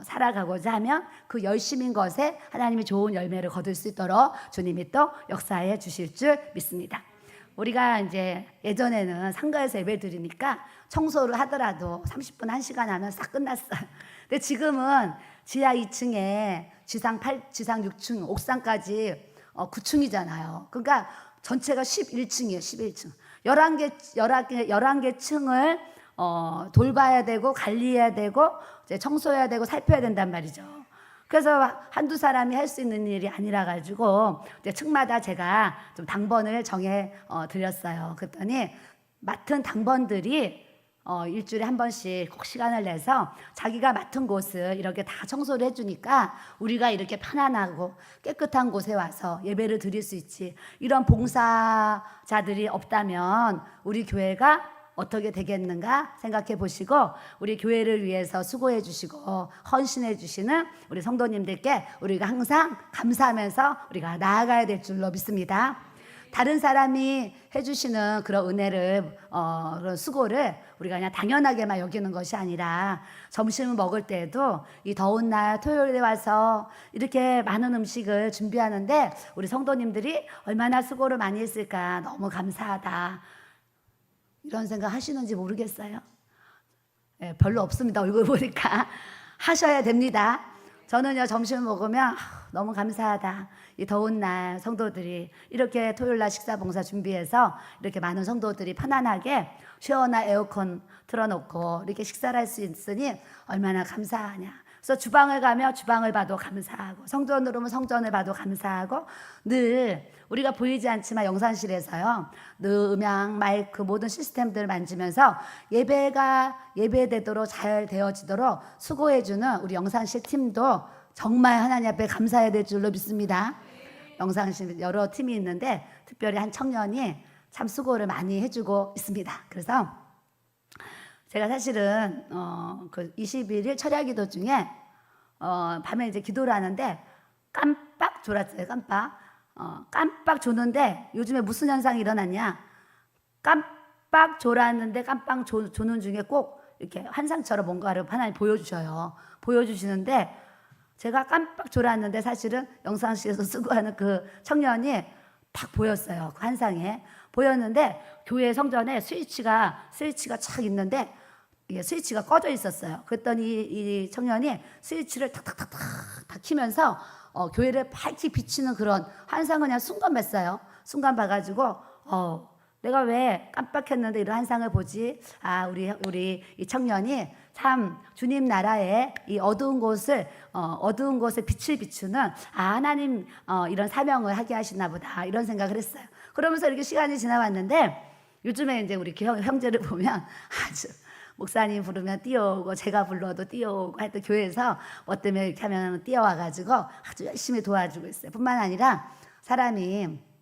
살아가고자 하면 그 열심인 것에 하나님이 좋은 열매를 거둘 수 있도록 주님이 또 역사해 주실 줄 믿습니다. 우리가 이제 예전에는 상가에서 예배 드리니까 청소를 하더라도 30분, 1시간 하면 싹 끝났어요. 근데 지금은 지하 2층에 지상 6층, 옥상까지 9층이잖아요. 그러니까 전체가 11층이에요, 11층. 11개 층을 돌봐야 되고 관리해야 되고 이제 청소해야 되고 살펴야 된단 말이죠. 그래서 한두 사람이 할 수 있는 일이 아니라 가지고 이제 층마다 제가 좀 당번을 정해 드렸어요. 그랬더니 맡은 당번들이 일주일에 한 번씩 꼭 시간을 내서 자기가 맡은 곳을 이렇게 다 청소를 해주니까 우리가 이렇게 편안하고 깨끗한 곳에 와서 예배를 드릴 수 있지. 이런 봉사자들이 없다면 우리 교회가 어떻게 되겠는가 생각해 보시고 우리 교회를 위해서 수고해 주시고 헌신해 주시는 우리 성도님들께 우리가 항상 감사하면서 우리가 나아가야 될 줄로 믿습니다. 다른 사람이 해주시는 그런 은혜를 그런 수고를 우리가 그냥 당연하게만 여기는 것이 아니라 점심을 먹을 때에도 이 더운 날 토요일에 와서 이렇게 많은 음식을 준비하는데 우리 성도님들이 얼마나 수고를 많이 했을까 너무 감사하다 이런 생각 하시는지 모르겠어요. 네, 별로 없습니다. 얼굴 보니까 하셔야 됩니다. 저는요 점심을 먹으면 너무 감사하다. 이 더운 날 성도들이 이렇게 토요일날 식사 봉사 준비해서 이렇게 많은 성도들이 편안하게 시원한 에어컨 틀어놓고 이렇게 식사를 할 수 있으니 얼마나 감사하냐. 그래서 주방을 가면 주방을 봐도 감사하고 성전으로 오면 성전을 봐도 감사하고 늘 우리가 보이지 않지만 영상실에서요 늘 음향, 마이크 모든 시스템들을 만지면서 예배가 예배되도록 잘 되어지도록 수고해주는 우리 영상실 팀도 정말 하나님 앞에 감사해야 될 줄로 믿습니다. 영상실 여러 팀이 있는데 특별히 한 청년이 참 수고를 많이 해주고 있습니다. 그래서 제가 사실은 그 21일 철야기도 중에 밤에 이제 기도를 하는데 깜빡 졸았어요. 깜빡 조는데 요즘에 무슨 현상이 일어났냐? 깜빡 졸았는데 깜빡 조는 중에 꼭 이렇게 환상처럼 뭔가를 하나님 보여주셔요. 보여주시는데 제가 깜빡 졸았는데 사실은 영상실에서 수고하는 그 청년이 딱 보였어요. 그 환상에 보였는데 교회 성전에 스위치가 착 있는데 이게 스위치가 꺼져 있었어요. 그랬더니 이 청년이 스위치를 탁탁탁탁 다 키면서 교회를 밝게 비치는 그런 환상을 그냥 순간 봤어요. 순간 봐가지고 내가 왜 깜빡했는데 이런 환상을 보지? 아, 우리 이 청년이 참 주님 나라의 이 어두운 곳에 빛을 비추는 하나님 이런 사명을 하게 하시나 보다 이런 생각을 했어요. 그러면서 이렇게 시간이 지나왔는데 요즘에 이제 우리 형제를 보면 아주 목사님 부르면 뛰어오고 제가 불러도 뛰어오고 하여튼 교회에서 뭐 때문에 이렇게 하면 뛰어와가지고 아주 열심히 도와주고 있어요. 뿐만 아니라 사람이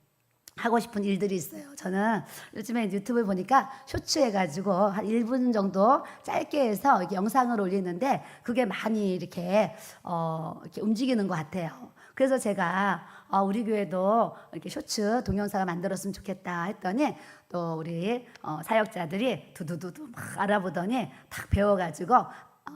하고 싶은 일들이 있어요. 저는 요즘에 유튜브 보니까 쇼츠 해가지고 한 1분 정도 짧게 해서 이렇게 영상을 올리는데 그게 많이 이렇게 움직이는 것 같아요. 그래서 제가 우리 교회도 이렇게 쇼츠 동영상을 만들었으면 좋겠다 했더니 또 우리 사역자들이 두두두두 막 알아보더니 딱 배워가지고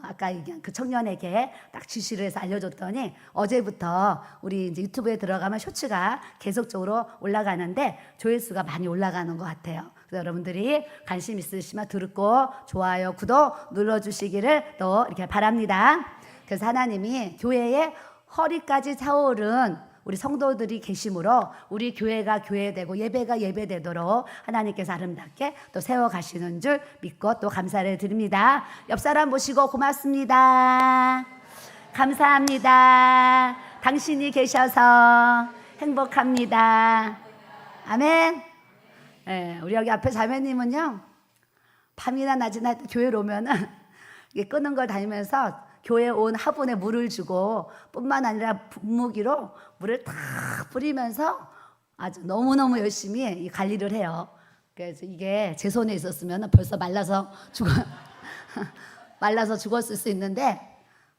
아까 얘기한 그 청년에게 딱 지시를 해서 알려줬더니 어제부터 우리 이제 유튜브에 들어가면 쇼츠가 계속적으로 올라가는데 조회수가 많이 올라가는 것 같아요. 그래서 여러분들이 관심 있으시면 들고 좋아요, 구독 눌러주시기를 또 이렇게 바랍니다. 그래서 하나님이 교회에 허리까지 차오른 우리 성도들이 계심으로 우리 교회가 교회되고 예배가 예배되도록 하나님께서 아름답게 또 세워가시는 줄 믿고 또 감사를 드립니다. 옆 사람 보시고 고맙습니다. 감사합니다. 당신이 계셔서 행복합니다. 아멘. 네, 우리 여기 앞에 자매님은요, 밤이나 낮이나 교회로 오면은 끄는 걸 다니면서 교회 온 화분에 물을 주고 뿐만 아니라 분무기로 물을 탁 뿌리면서 아주 너무너무 열심히 관리를 해요. 그래서 이게 제 손에 있었으면 벌써 말라서 죽었을 수 있는데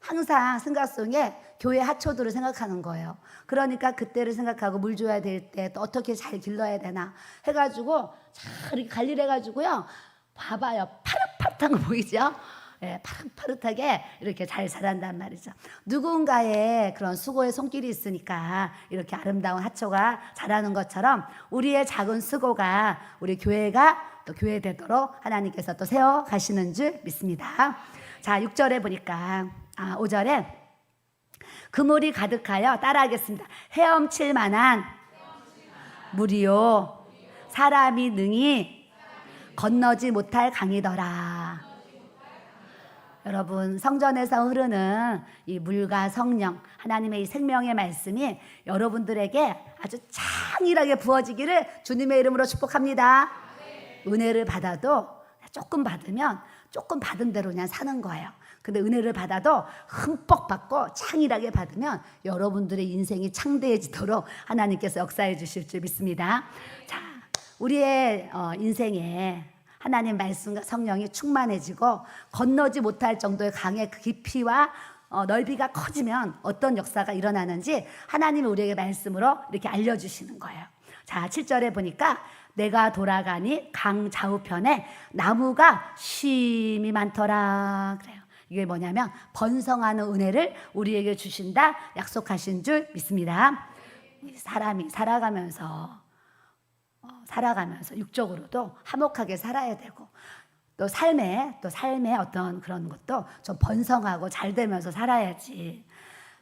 항상 생각 속에 교회 하초들을 생각하는 거예요. 그러니까 그때를 생각하고 물 줘야 될 때 또 어떻게 잘 길러야 되나 해가지고 잘 이렇게 관리를 해가지고요. 봐봐요. 파릇파릇한 거 보이죠? 예, 파릇파릇하게 이렇게 잘 자란단 말이죠. 누군가의 그런 수고의 손길이 있으니까 이렇게 아름다운 하초가 자라는 것처럼 우리의 작은 수고가 우리 교회가 또 교회 되도록 하나님께서 또 세워 가시는 줄 믿습니다. 자, 6절에 보니까 5절에 그물이 가득하여 따라하겠습니다. 헤엄칠 만한 물이요 사람이 능히 건너지 못할 강이더라. 여러분, 성전에서 흐르는 이 물과 성령, 하나님의 이 생명의 말씀이 여러분들에게 아주 창일하게 부어지기를 주님의 이름으로 축복합니다. 은혜를 받아도 조금 받으면 조금 받은 대로 그냥 사는 거예요. 근데 은혜를 받아도 흠뻑 받고 창일하게 받으면 여러분들의 인생이 창대해지도록 하나님께서 역사해 주실 줄 믿습니다. 자, 우리의 인생에 하나님 말씀과 성령이 충만해지고 건너지 못할 정도의 강의 깊이와 넓이가 커지면 어떤 역사가 일어나는지 하나님이 우리에게 말씀으로 이렇게 알려주시는 거예요. 자, 7절에 보니까 내가 돌아가니 강 좌우편에 나무가 심이 많더라 그래요. 이게 뭐냐면 번성하는 은혜를 우리에게 주신다 약속하신 줄 믿습니다. 사람이 살아가면서 육적으로도 화목하게 살아야 되고 또 삶의 어떤 그런 것도 좀 번성하고 잘 되면서 살아야지.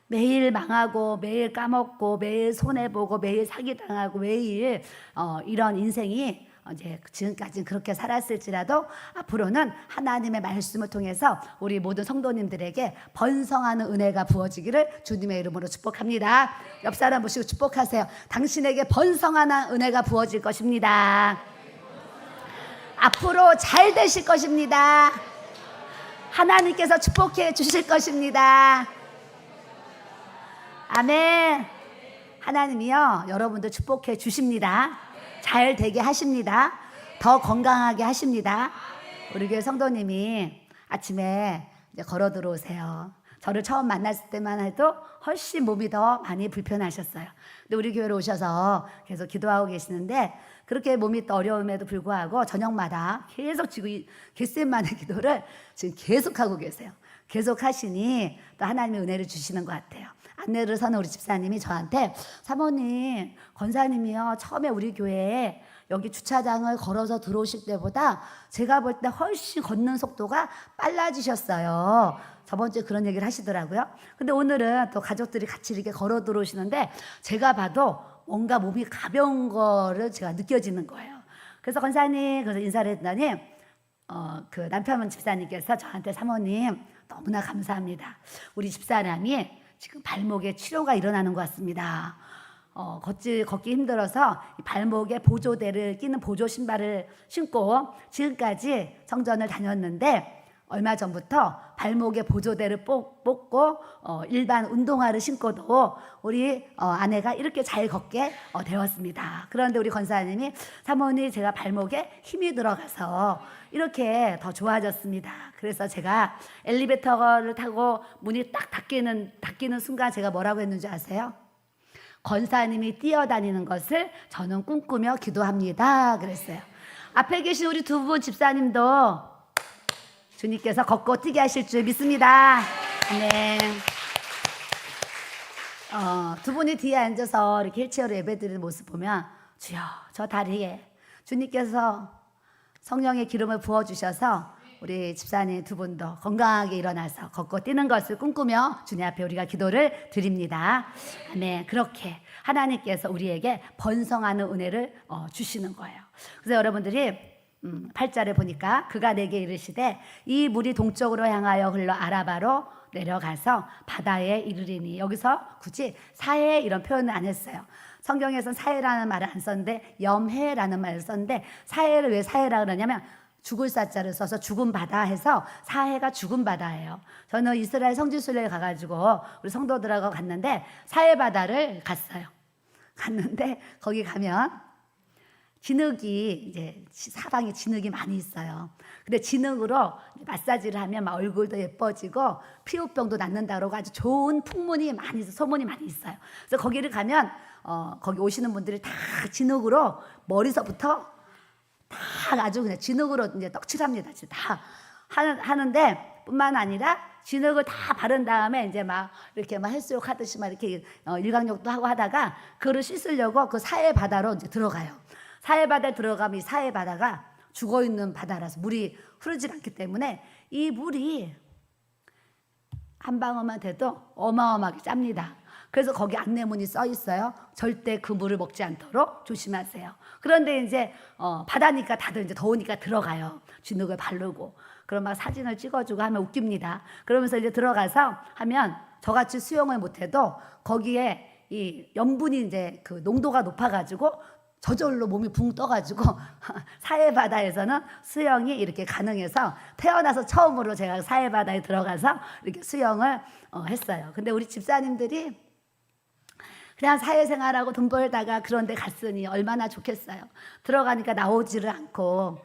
매일 망하고 매일 까먹고 매일 손해보고 매일 사기당하고 매일 이런 인생이 이제 지금까지는 그렇게 살았을지라도 앞으로는 하나님의 말씀을 통해서 우리 모든 성도님들에게 번성하는 은혜가 부어지기를 주님의 이름으로 축복합니다. 옆 사람 보시고 축복하세요. 당신에게 번성하는 은혜가 부어질 것입니다. 앞으로 잘 되실 것입니다. 하나님께서 축복해 주실 것입니다. 아멘. 하나님이요 여러분들 축복해 주십니다. 잘 되게 하십니다. 더 건강하게 하십니다. 우리 교회 성도님이 아침에 이제 걸어 들어오세요. 저를 처음 만났을 때만 해도 훨씬 몸이 더 많이 불편하셨어요. 근데 우리 교회로 오셔서 계속 기도하고 계시는데 그렇게 몸이 또 어려움에도 불구하고 저녁마다 계속 지금 겟셋만의 기도를 지금 계속하고 계세요. 계속 하시니 또 하나님의 은혜를 주시는 것 같아요. 안내를 서는 우리 집사님이 저한테 사모님, 권사님이요 처음에 우리 교회에 여기 주차장을 걸어서 들어오실 때보다 제가 볼 때 훨씬 걷는 속도가 빨라지셨어요. 저번 주에 그런 얘기를 하시더라고요. 근데 오늘은 또 가족들이 같이 이렇게 걸어 들어오시는데 제가 봐도 뭔가 몸이 가벼운 거를 제가 느껴지는 거예요. 그래서 권사님 그래서 인사를 했더니 그 남편 집사님께서 저한테 사모님 너무나 감사합니다. 우리 집사람이 지금 발목에 치료가 일어나는 것 같습니다. 걷기 힘들어서 발목에 보조대를 끼는 보조 신발을 신고 지금까지 성전을 다녔는데 얼마 전부터 발목에 보조대를 뽑고 일반 운동화를 신고도 우리 아내가 이렇게 잘 걷게 되었습니다. 그런데 우리 권사님이 사모님 제가 발목에 힘이 들어가서 이렇게 더 좋아졌습니다. 그래서 제가 엘리베이터를 타고 문이 딱 닫히는 순간 제가 뭐라고 했는지 아세요? 권사님이 뛰어다니는 것을 저는 꿈꾸며 기도합니다. 그랬어요. 앞에 계신 우리 두 분 집사님도 주님께서 걷고 뛰게 하실 줄 믿습니다. 네. 두 분이 뒤에 앉아서 이렇게 휠체어로 예배드리는 모습 보면 주여 저 다리에 주님께서 성령의 기름을 부어주셔서 우리 집사님 두 분도 건강하게 일어나서 걷고 뛰는 것을 꿈꾸며 주님 앞에 우리가 기도를 드립니다. 네, 그렇게 하나님께서 우리에게 번성하는 은혜를 주시는 거예요. 그래서 여러분들이 8절에 보니까 그가 내게 이르시되 이 물이 동쪽으로 향하여 흘러 아라바로 내려가서 바다에 이르리니 여기서 굳이 사해 이런 표현을 안 했어요. 성경에서는 사해라는 말을 안 썼는데 염해라는 말을 썼는데 사해를 왜 사해라 그러냐면 죽을 사자를 써서 죽은 바다 해서 사해가 죽은 바다예요. 저는 이스라엘 성지순례에 가가지고 우리 성도들하고 갔는데 사해 바다를 갔는데 거기 가면 진흙이 이제 사방에 진흙이 많이 있어요. 근데 진흙으로 마사지를 하면 막 얼굴도 예뻐지고 피부병도 낫는다 그러고 아주 좋은 풍문이 많이 소문이 많이 있어요. 그래서 거기를 가면 거기 오시는 분들이 다 진흙으로 머리서부터 다 아주 그냥 진흙으로 이제 떡칠합니다. 다 하는데 뿐만 아니라 진흙을 다 바른 다음에 이제 막 이렇게 막 헬스욕 하듯이 막 이렇게 일광욕도 하고 하다가 그를 씻으려고 그 사해 바다로 이제 들어가요. 사해 바다에 들어가면 이 사해 바다가 죽어 있는 바다라서 물이 흐르질 않기 때문에 이 물이 한 방울만 돼도 어마어마하게 짭니다. 그래서 거기 안내문이 써 있어요. 절대 그 물을 먹지 않도록 조심하세요. 그런데 이제 바다니까 다들 이제 더우니까 들어가요. 진흙을 바르고 그럼 막 사진을 찍어주고 하면 웃깁니다. 그러면서 이제 들어가서 하면 저같이 수영을 못해도 거기에 이 염분이 이제 그 농도가 높아가지고 저절로 몸이 붕 떠가지고 사해 바다에서는 수영이 이렇게 가능해서 태어나서 처음으로 제가 사해 바다에 들어가서 이렇게 수영을 했어요. 근데 우리 집사님들이 그냥 사회생활하고 돈 벌다가 그런 데 갔으니 얼마나 좋겠어요. 들어가니까 나오지를 않고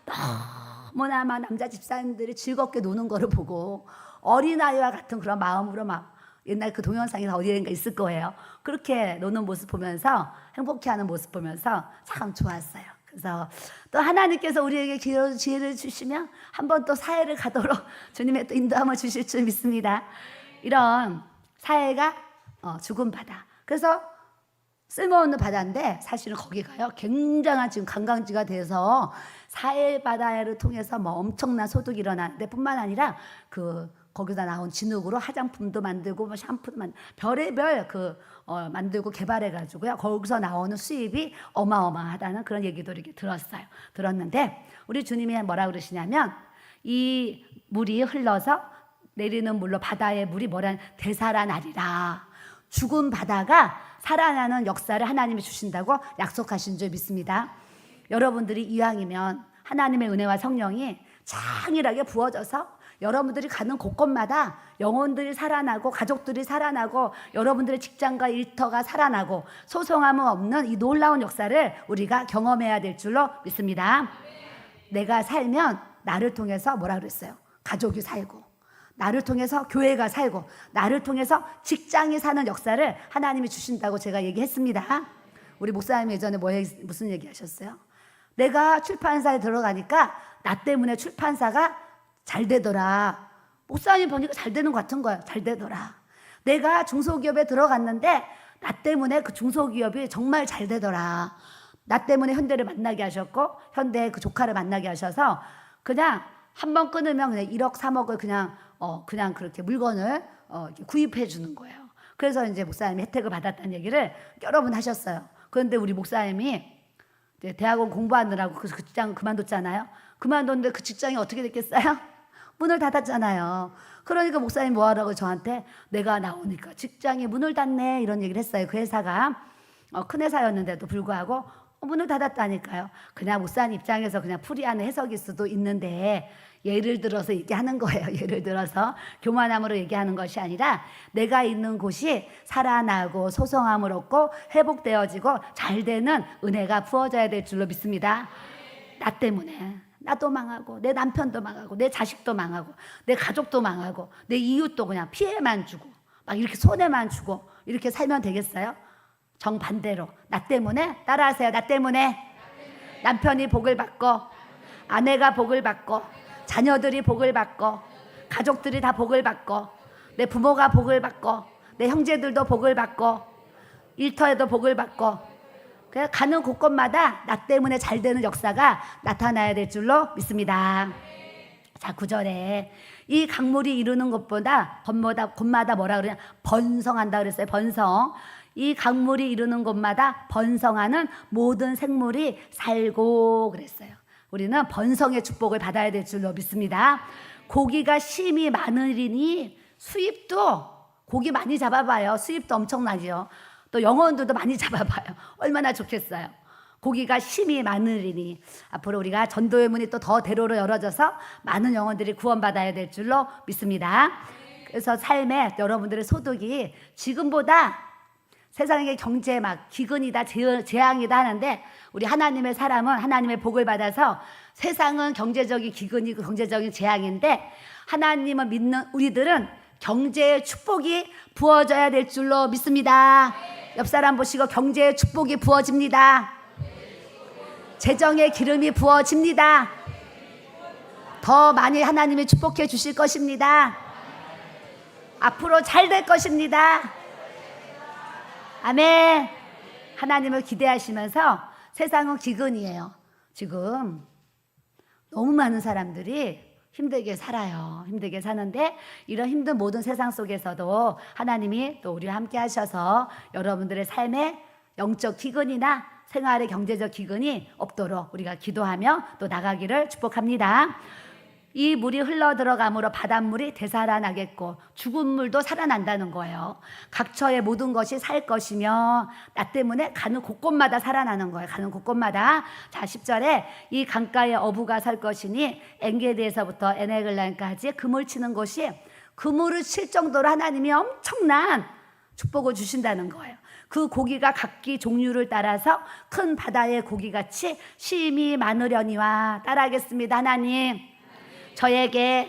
너무나 막 남자 집사님들이 즐겁게 노는 거를 보고 어린아이와 같은 그런 마음으로 막 옛날 그 동영상에서 어디인가 있을 거예요. 그렇게 노는 모습 보면서 행복해하는 모습 보면서 참 좋았어요. 그래서 또 하나님께서 우리에게 지혜를 주시면 한번 또 사해를 가도록 주님의 또 인도함을 주실 줄 믿습니다. 이런 사해가 죽은 바다. 그래서 쓸모없는 바다인데 사실은 거기가요 굉장한 지금 관광지가 돼서 사해 바다를 통해서 뭐 엄청난 소득이 일어나는데 뿐만 아니라 거기다 나온 진흙으로 화장품도 만들고 뭐 샴푸도 별의별 만들고 개발해가지고요 거기서 나오는 수입이 어마어마하다는 그런 얘기도 이렇게 들었는데 우리 주님이 뭐라 그러시냐면 이 물이 흘러서 내리는 물로 바다의 물이 되살아나리라. 죽은 바다가 살아나는 역사를 하나님이 주신다고 약속하신 줄 믿습니다. 여러분들이 이왕이면 하나님의 은혜와 성령이 창일하게 부어져서 여러분들이 가는 곳곳마다 영혼들이 살아나고 가족들이 살아나고 여러분들의 직장과 일터가 살아나고 소송함은 없는 이 놀라운 역사를 우리가 경험해야 될 줄로 믿습니다. 내가 살면 나를 통해서 뭐라 그랬어요? 가족이 살고 나를 통해서 교회가 살고 나를 통해서 직장이 사는 역사를 하나님이 주신다고 제가 얘기했습니다. 우리 목사님 예전에 무슨 얘기 하셨어요? 내가 출판사에 들어가니까 나 때문에 출판사가 잘 되더라. 목사님 보니까 잘 되는 것 같은 거예요. 잘 되더라. 내가 중소기업에 들어갔는데 나 때문에 그 중소기업이 정말 잘 되더라. 나 때문에 현대를 만나게 하셨고 현대의 그 조카를 만나게 하셔서 그냥 한 번 끊으면 그냥 1억 3억을 그냥 그렇게 물건을 구입해 주는 거예요. 그래서 이제 목사님이 혜택을 받았다는 얘기를 여러 번 하셨어요. 그런데 우리 목사님이 이제 대학원 공부하느라고 그 직장 그만뒀잖아요. 그만뒀는데 그 직장이 어떻게 됐겠어요? 문을 닫았잖아요. 그러니까 목사님 뭐 하라고 저한테 내가 나오니까 직장이 문을 닫네 이런 얘기를 했어요. 그 회사가 큰 회사였는데도 불구하고 문을 닫았다니까요. 그냥 목사님 입장에서 그냥 풀이하는 해석일 수도 있는데 예를 들어서 얘기하는 거예요. 예를 들어서 교만함으로 얘기하는 것이 아니라 내가 있는 곳이 살아나고 소성함을 얻고 회복되어지고 잘 되는 은혜가 부어져야 될 줄로 믿습니다. 나 때문에 나도 망하고 내 남편도 망하고 내 자식도 망하고 내 가족도 망하고 내 이웃도 그냥 피해만 주고 막 이렇게 손해만 주고 이렇게 살면 되겠어요? 정반대로 나 때문에 따라하세요. 나 때문에 남편이 복을 받고 아내가 복을 받고 자녀들이 복을 받고 가족들이 다 복을 받고 내 부모가 복을 받고 내 형제들도 복을 받고 일터에도 복을 받고 그래서 가는 곳곳마다 나 때문에 잘 되는 역사가 나타나야 될 줄로 믿습니다. 자, 9절에 이 강물이 이루는 것보다 곳마다 뭐라 그러냐 번성한다 그랬어요. 번성. 이 강물이 이루는 곳마다 번성하는 모든 생물이 살고 그랬어요. 우리는 번성의 축복을 받아야 될 줄로 믿습니다. 고기가 심이 많으리니 수입도 고기 많이 잡아봐요. 수입도 엄청나죠. 또 영혼들도 많이 잡아봐요. 얼마나 좋겠어요. 고기가 심이 많으리니 앞으로 우리가 전도의 문이 또 더 대로로 열어져서 많은 영혼들이 구원받아야 될 줄로 믿습니다. 그래서 삶에 여러분들의 소득이 지금보다 세상의 경제 막 기근이다 재앙이다 하는데 우리 하나님의 사람은 하나님의 복을 받아서 세상은 경제적인 기근이고 경제적인 재앙인데 하나님을 믿는 우리들은 경제의 축복이 부어져야 될 줄로 믿습니다. 옆 사람 보시고 경제의 축복이 부어집니다. 재정의 기름이 부어집니다. 더 많이 하나님이 축복해 주실 것입니다. 앞으로 잘 될 것입니다. 아멘. 하나님을 기대하시면서 세상은 기근이에요. 지금 너무 많은 사람들이 힘들게 살아요. 힘들게 사는데 이런 힘든 모든 세상 속에서도 하나님이 또 우리와 함께 하셔서 여러분들의 삶에 영적 기근이나 생활의 경제적 기근이 없도록 우리가 기도하며 또 나가기를 축복합니다. 이 물이 흘러들어감으로 바닷물이 되살아나겠고 죽은 물도 살아난다는 거예요. 각처의 모든 것이 살 것이며 나 때문에 가는 곳곳마다 살아나는 거예요. 가는 곳곳마다. 자, 10절에 이 강가에 어부가 설 것이니 엔게디에서부터 에네글란까지 그물 치는 곳이 그물을 칠 정도로 하나님이 엄청난 축복을 주신다는 거예요. 그 고기가 각기 종류를 따라서 큰 바다의 고기같이 심이 많으려니와 따라하겠습니다. 하나님 저에게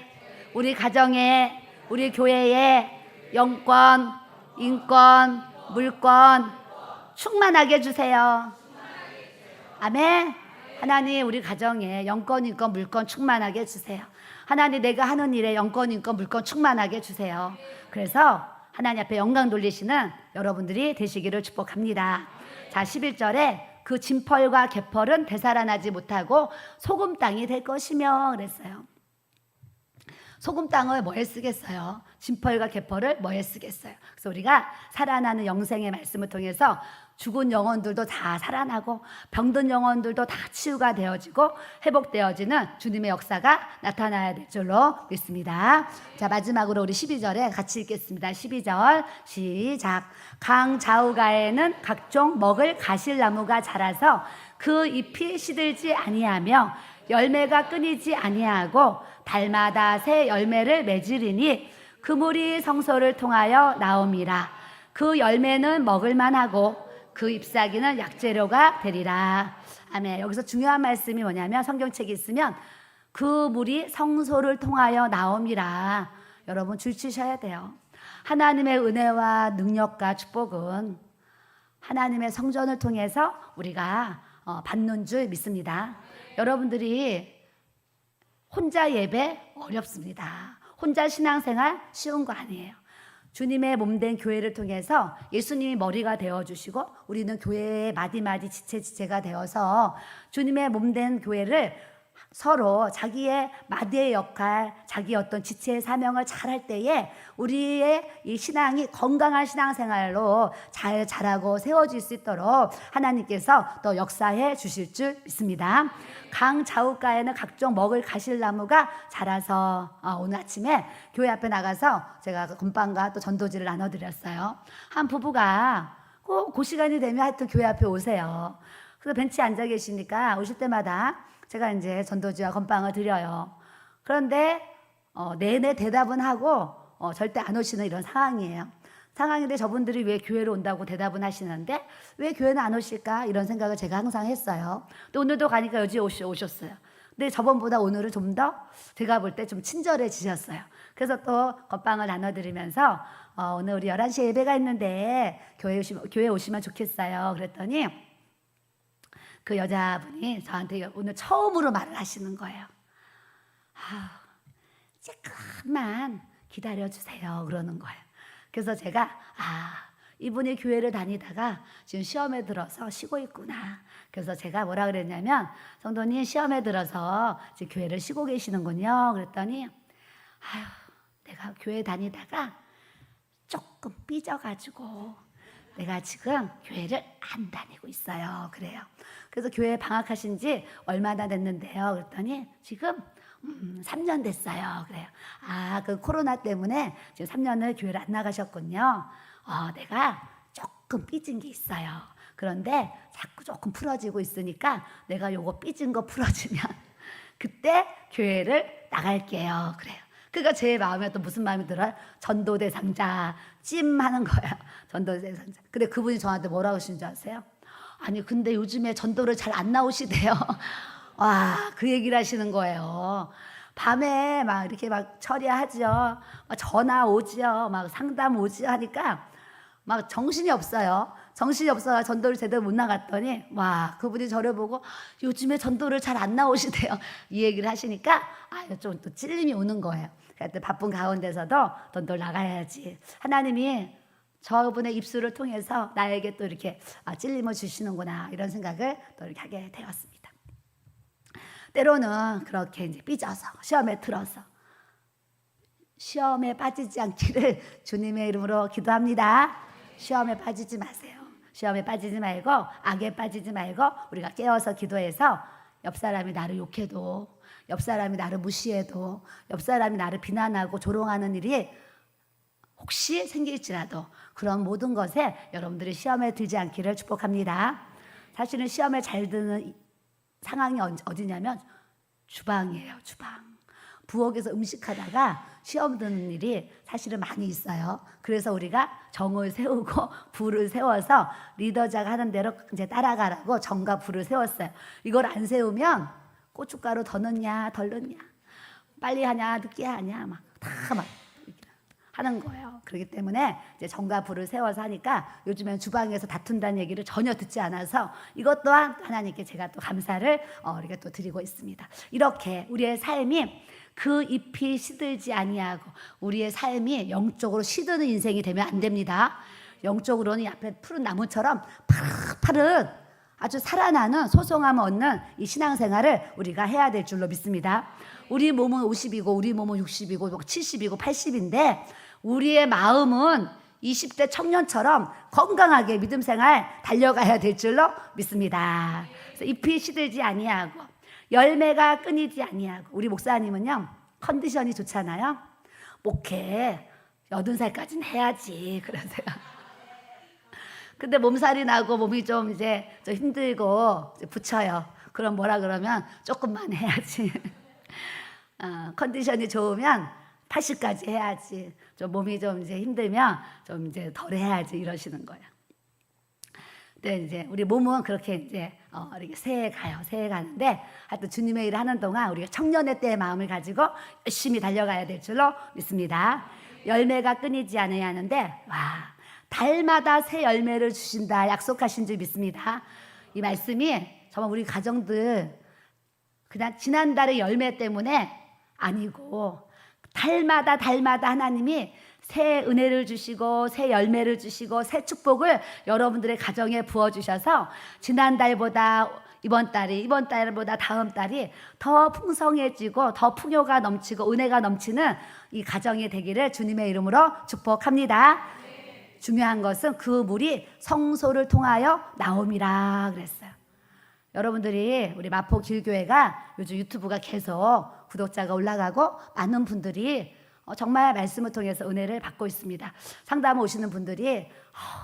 우리 가정에 우리 교회에 영권, 인권, 물권 충만하게 해주세요. 아멘. 하나님 우리 가정에 영권, 인권, 물권 충만하게 해주세요. 하나님 내가 하는 일에 영권, 인권, 물권 충만하게 해주세요. 그래서 하나님 앞에 영광 돌리시는 여러분들이 되시기를 축복합니다. 자, 11절에 그 진펄과 개펄은 되살아나지 못하고 소금 땅이 될 것이며 그랬어요. 소금 땅을 뭐에 쓰겠어요? 진펄과 개펄을 뭐에 쓰겠어요? 그래서 우리가 살아나는 영생의 말씀을 통해서 죽은 영혼들도 다 살아나고 병든 영혼들도 다 치유가 되어지고 회복되어지는 주님의 역사가 나타나야 될 줄로 믿습니다. 자, 마지막으로 우리 12절에 같이 읽겠습니다. 12절 시작. 강 좌우가에는 각종 먹을 가실나무가 자라서 그 잎이 시들지 아니하며 열매가 끊이지 아니하고 달마다 새 열매를 맺으리니 그물이 성소를 통하여 나옴이라. 그 열매는 먹을만하고 그 잎사귀는 약재료가 되리라. 아멘. 여기서 중요한 말씀이 뭐냐면 성경책이 있으면 그 물이 성소를 통하여 나옴이라. 여러분 줄 치셔야 돼요. 하나님의 은혜와 능력과 축복은 하나님의 성전을 통해서 우리가 받는 줄 믿습니다. 여러분들이 혼자 예배 어렵습니다. 혼자 신앙생활 쉬운 거 아니에요. 주님의 몸된 교회를 통해서 예수님이 머리가 되어주시고 우리는 교회의 마디마디 지체가 되어서 주님의 몸된 교회를 서로 자기의 마디의 역할, 자기 어떤 지체의 사명을 잘할 때에 우리의 이 신앙이 건강한 신앙생활로 잘 자라고 세워질 수 있도록 하나님께서 또 역사해 주실 줄 믿습니다. 강 좌우가에는 각종 먹을 가실나무가 자라서 오늘 아침에 교회 앞에 나가서 제가 건빵과 또 전도지를 나눠드렸어요. 한 부부가 꼭 그 시간이 되면 하여튼 교회 앞에 오세요. 그래서 벤치에 앉아 계시니까 오실 때마다 제가 이제 전도지와 건빵을 드려요. 그런데 내내 대답은 하고 절대 안 오시는 이런 상황인데 저분들이 왜 교회로 온다고 대답은 하시는데 왜 교회는 안 오실까 이런 생각을 제가 항상 했어요. 또 오늘도 가니까 여기 오셨어요. 근데 저번보다 오늘은 좀 더 제가 볼 때 좀 친절해지셨어요. 그래서 또 건빵을 나눠드리면서 오늘 우리 11시에 예배가 있는데 교회 오시면 좋겠어요. 그랬더니 그 여자분이 저한테 오늘 처음으로 말을 하시는 거예요. 조금만 기다려주세요. 그러는 거예요. 그래서 제가 이분이 교회를 다니다가 지금 시험에 들어서 쉬고 있구나. 그래서 제가 뭐라 그랬냐면 성도님 시험에 들어서 지금 교회를 쉬고 계시는군요. 그랬더니 내가 교회 다니다가 조금 삐져가지고 내가 지금 교회를 안 다니고 있어요. 그래요. 그래서 교회 방학하신 지 얼마나 됐는데요. 그랬더니 지금 3년 됐어요. 그래요. 그 코로나 때문에 지금 3년을 교회를 안 나가셨군요. 내가 조금 삐진 게 있어요. 그런데 자꾸 조금 풀어지고 있으니까 내가 요거 삐진 거 풀어지면 그때 교회를 나갈게요. 그래요. 그러니까 제 마음에 또 무슨 마음이 들어요? 전도 대상자 찜하는 거예요. 전도 대상자. 근데 그분이 저한테 뭐라고 하신 줄 아세요? 아니 근데 요즘에 전도를 잘 안 나오시대요. 그 얘기를 하시는 거예요. 밤에 막 이렇게 막 처리하죠. 막 전화 오죠. 막 상담 오죠 하니까 막 정신이 없어요. 정신이 없어서 전도를 제대로 못 나갔더니 그분이 저를 보고 요즘에 전도를 잘 안 나오시대요. 이 얘기를 하시니까 좀 또 찔림이 오는 거예요. 그러니까 바쁜 가운데서도 전도를 나가야지. 하나님이 저분의 입술을 통해서 나에게 또 이렇게 찔림을 주시는구나 이런 생각을 또 이렇게 하게 되었습니다. 때로는 그렇게 이제 삐져서 시험에 들어서 시험에 빠지지 않기를 주님의 이름으로 기도합니다. 시험에 빠지지 마세요. 시험에 빠지지 말고 악에 빠지지 말고 우리가 깨어서 기도해서 옆 사람이 나를 욕해도 옆 사람이 나를 무시해도 옆 사람이 나를 비난하고 조롱하는 일이 혹시 생길지라도 그런 모든 것에 여러분들이 시험에 들지 않기를 축복합니다. 사실은 시험에 잘 드는 상황이 어디냐면 주방이에요. 주방. 부엌에서 음식하다가 시험 드는 일이 사실은 많이 있어요. 그래서 우리가 정을 세우고 불을 세워서 리더자가 하는 대로 이제 따라가라고 정과 불을 세웠어요. 이걸 안 세우면 고춧가루 더 넣냐 덜 넣냐 빨리 하냐 늦게 하냐 다 하는 거예요. 그렇기 때문에 이제 정과 불을 세워서 하니까 요즘엔 주방에서 다툰다는 얘기를 전혀 듣지 않아서 이것 또한 하나님께 제가 또 감사를 이렇게 또 드리고 있습니다. 이렇게 우리의 삶이 그 잎이 시들지 아니하고 우리의 삶이 영적으로 시드는 인생이 되면 안 됩니다. 영적으로는 앞에 푸른 나무처럼 파릇파릇 아주 살아나는 소송함을 얻는 이 신앙생활을 우리가 해야 될 줄로 믿습니다. 우리 몸은 50이고 우리 몸은 60이고 70이고 80인데 우리의 마음은 20대 청년처럼 건강하게 믿음생활 달려가야 될 줄로 믿습니다. 그래서 잎이 시들지 아니하고 열매가 끊이지 아니하고 우리 목사님은요 컨디션이 좋잖아요. 목회 80살까지는 해야지 그러세요. 근데 몸살이 나고 몸이 좀 힘들고 붙여요. 그럼 뭐라 그러면 조금만 해야지. 컨디션이 좋으면 80까지 해야지. 좀 몸이 좀 힘들면 좀 덜 해야지 이러시는 거예요. 근데 이제 우리 몸은 그렇게 이렇게 새해 가는데 하여튼 주님의 일을 하는 동안 우리가 청년의 때의 마음을 가지고 열심히 달려가야 될 줄로 믿습니다. 열매가 끊이지 않아야 하는데 달마다 새 열매를 주신다 약속하신 줄 믿습니다. 이 말씀이 정말 우리 가정들 그냥 지난달의 열매 때문에 아니고 달마다 하나님이 새 은혜를 주시고 새 열매를 주시고 새 축복을 여러분들의 가정에 부어주셔서 지난달보다 이번 달보다 다음 달이 더 풍성해지고 더 풍요가 넘치고 은혜가 넘치는 이 가정이 되기를 주님의 이름으로 축복합니다. 중요한 것은 그 물이 성소를 통하여 나옴이라 그랬어요. 여러분들이 우리 마포 길교회가 요즘 유튜브가 계속 구독자가 올라가고 많은 분들이 정말 말씀을 통해서 은혜를 받고 있습니다. 상담 오시는 분들이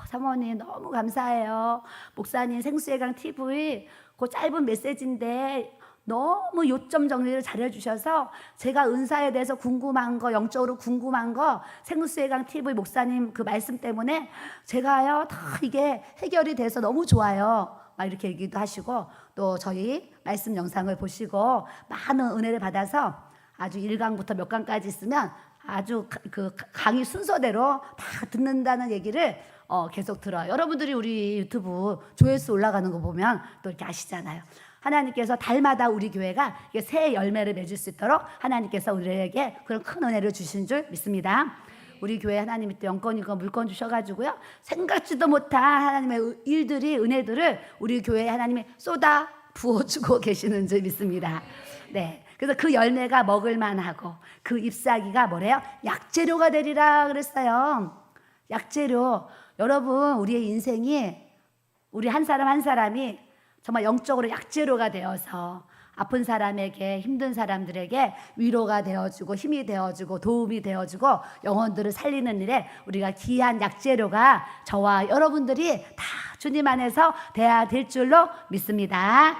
사모님 너무 감사해요. 목사님 생수의 강 TV 그 짧은 메시지인데 너무 요점 정리를 잘해주셔서 제가 은사에 대해서 궁금한 거, 영적으로 궁금한 거 생수의 강 TV 목사님 그 말씀 때문에 제가요 다 이게 해결이 돼서 너무 좋아요. 막 이렇게 얘기도 하시고 또 저희 말씀 영상을 보시고 많은 은혜를 받아서 아주 1강부터 몇 강까지 있으면 아주 그 강의 순서대로 다 듣는다는 얘기를 계속 들어요. 여러분들이 우리 유튜브 조회수 올라가는 거 보면 또 이렇게 아시잖아요. 하나님께서 달마다 우리 교회가 새 열매를 맺을 수 있도록 하나님께서 우리에게 그런 큰 은혜를 주신 줄 믿습니다. 우리 교회 하나님이 또 영권이고 물권 주셔가지고요 생각지도 못한 하나님의 일들이 은혜들을 우리 교회에 하나님이 쏟아 부어주고 계시는 줄 믿습니다. 네, 그래서 그 열매가 먹을만하고 그 잎사귀가 뭐래요? 약재료가 되리라 그랬어요. 약재료. 여러분 우리의 인생이 우리 한 사람 한 사람이 정말 영적으로 약재료가 되어서 아픈 사람에게 힘든 사람들에게 위로가 되어주고 힘이 되어주고 도움이 되어주고 영혼들을 살리는 일에 우리가 귀한 약재료가 저와 여러분들이 다 주님 안에서 돼야 될 줄로 믿습니다.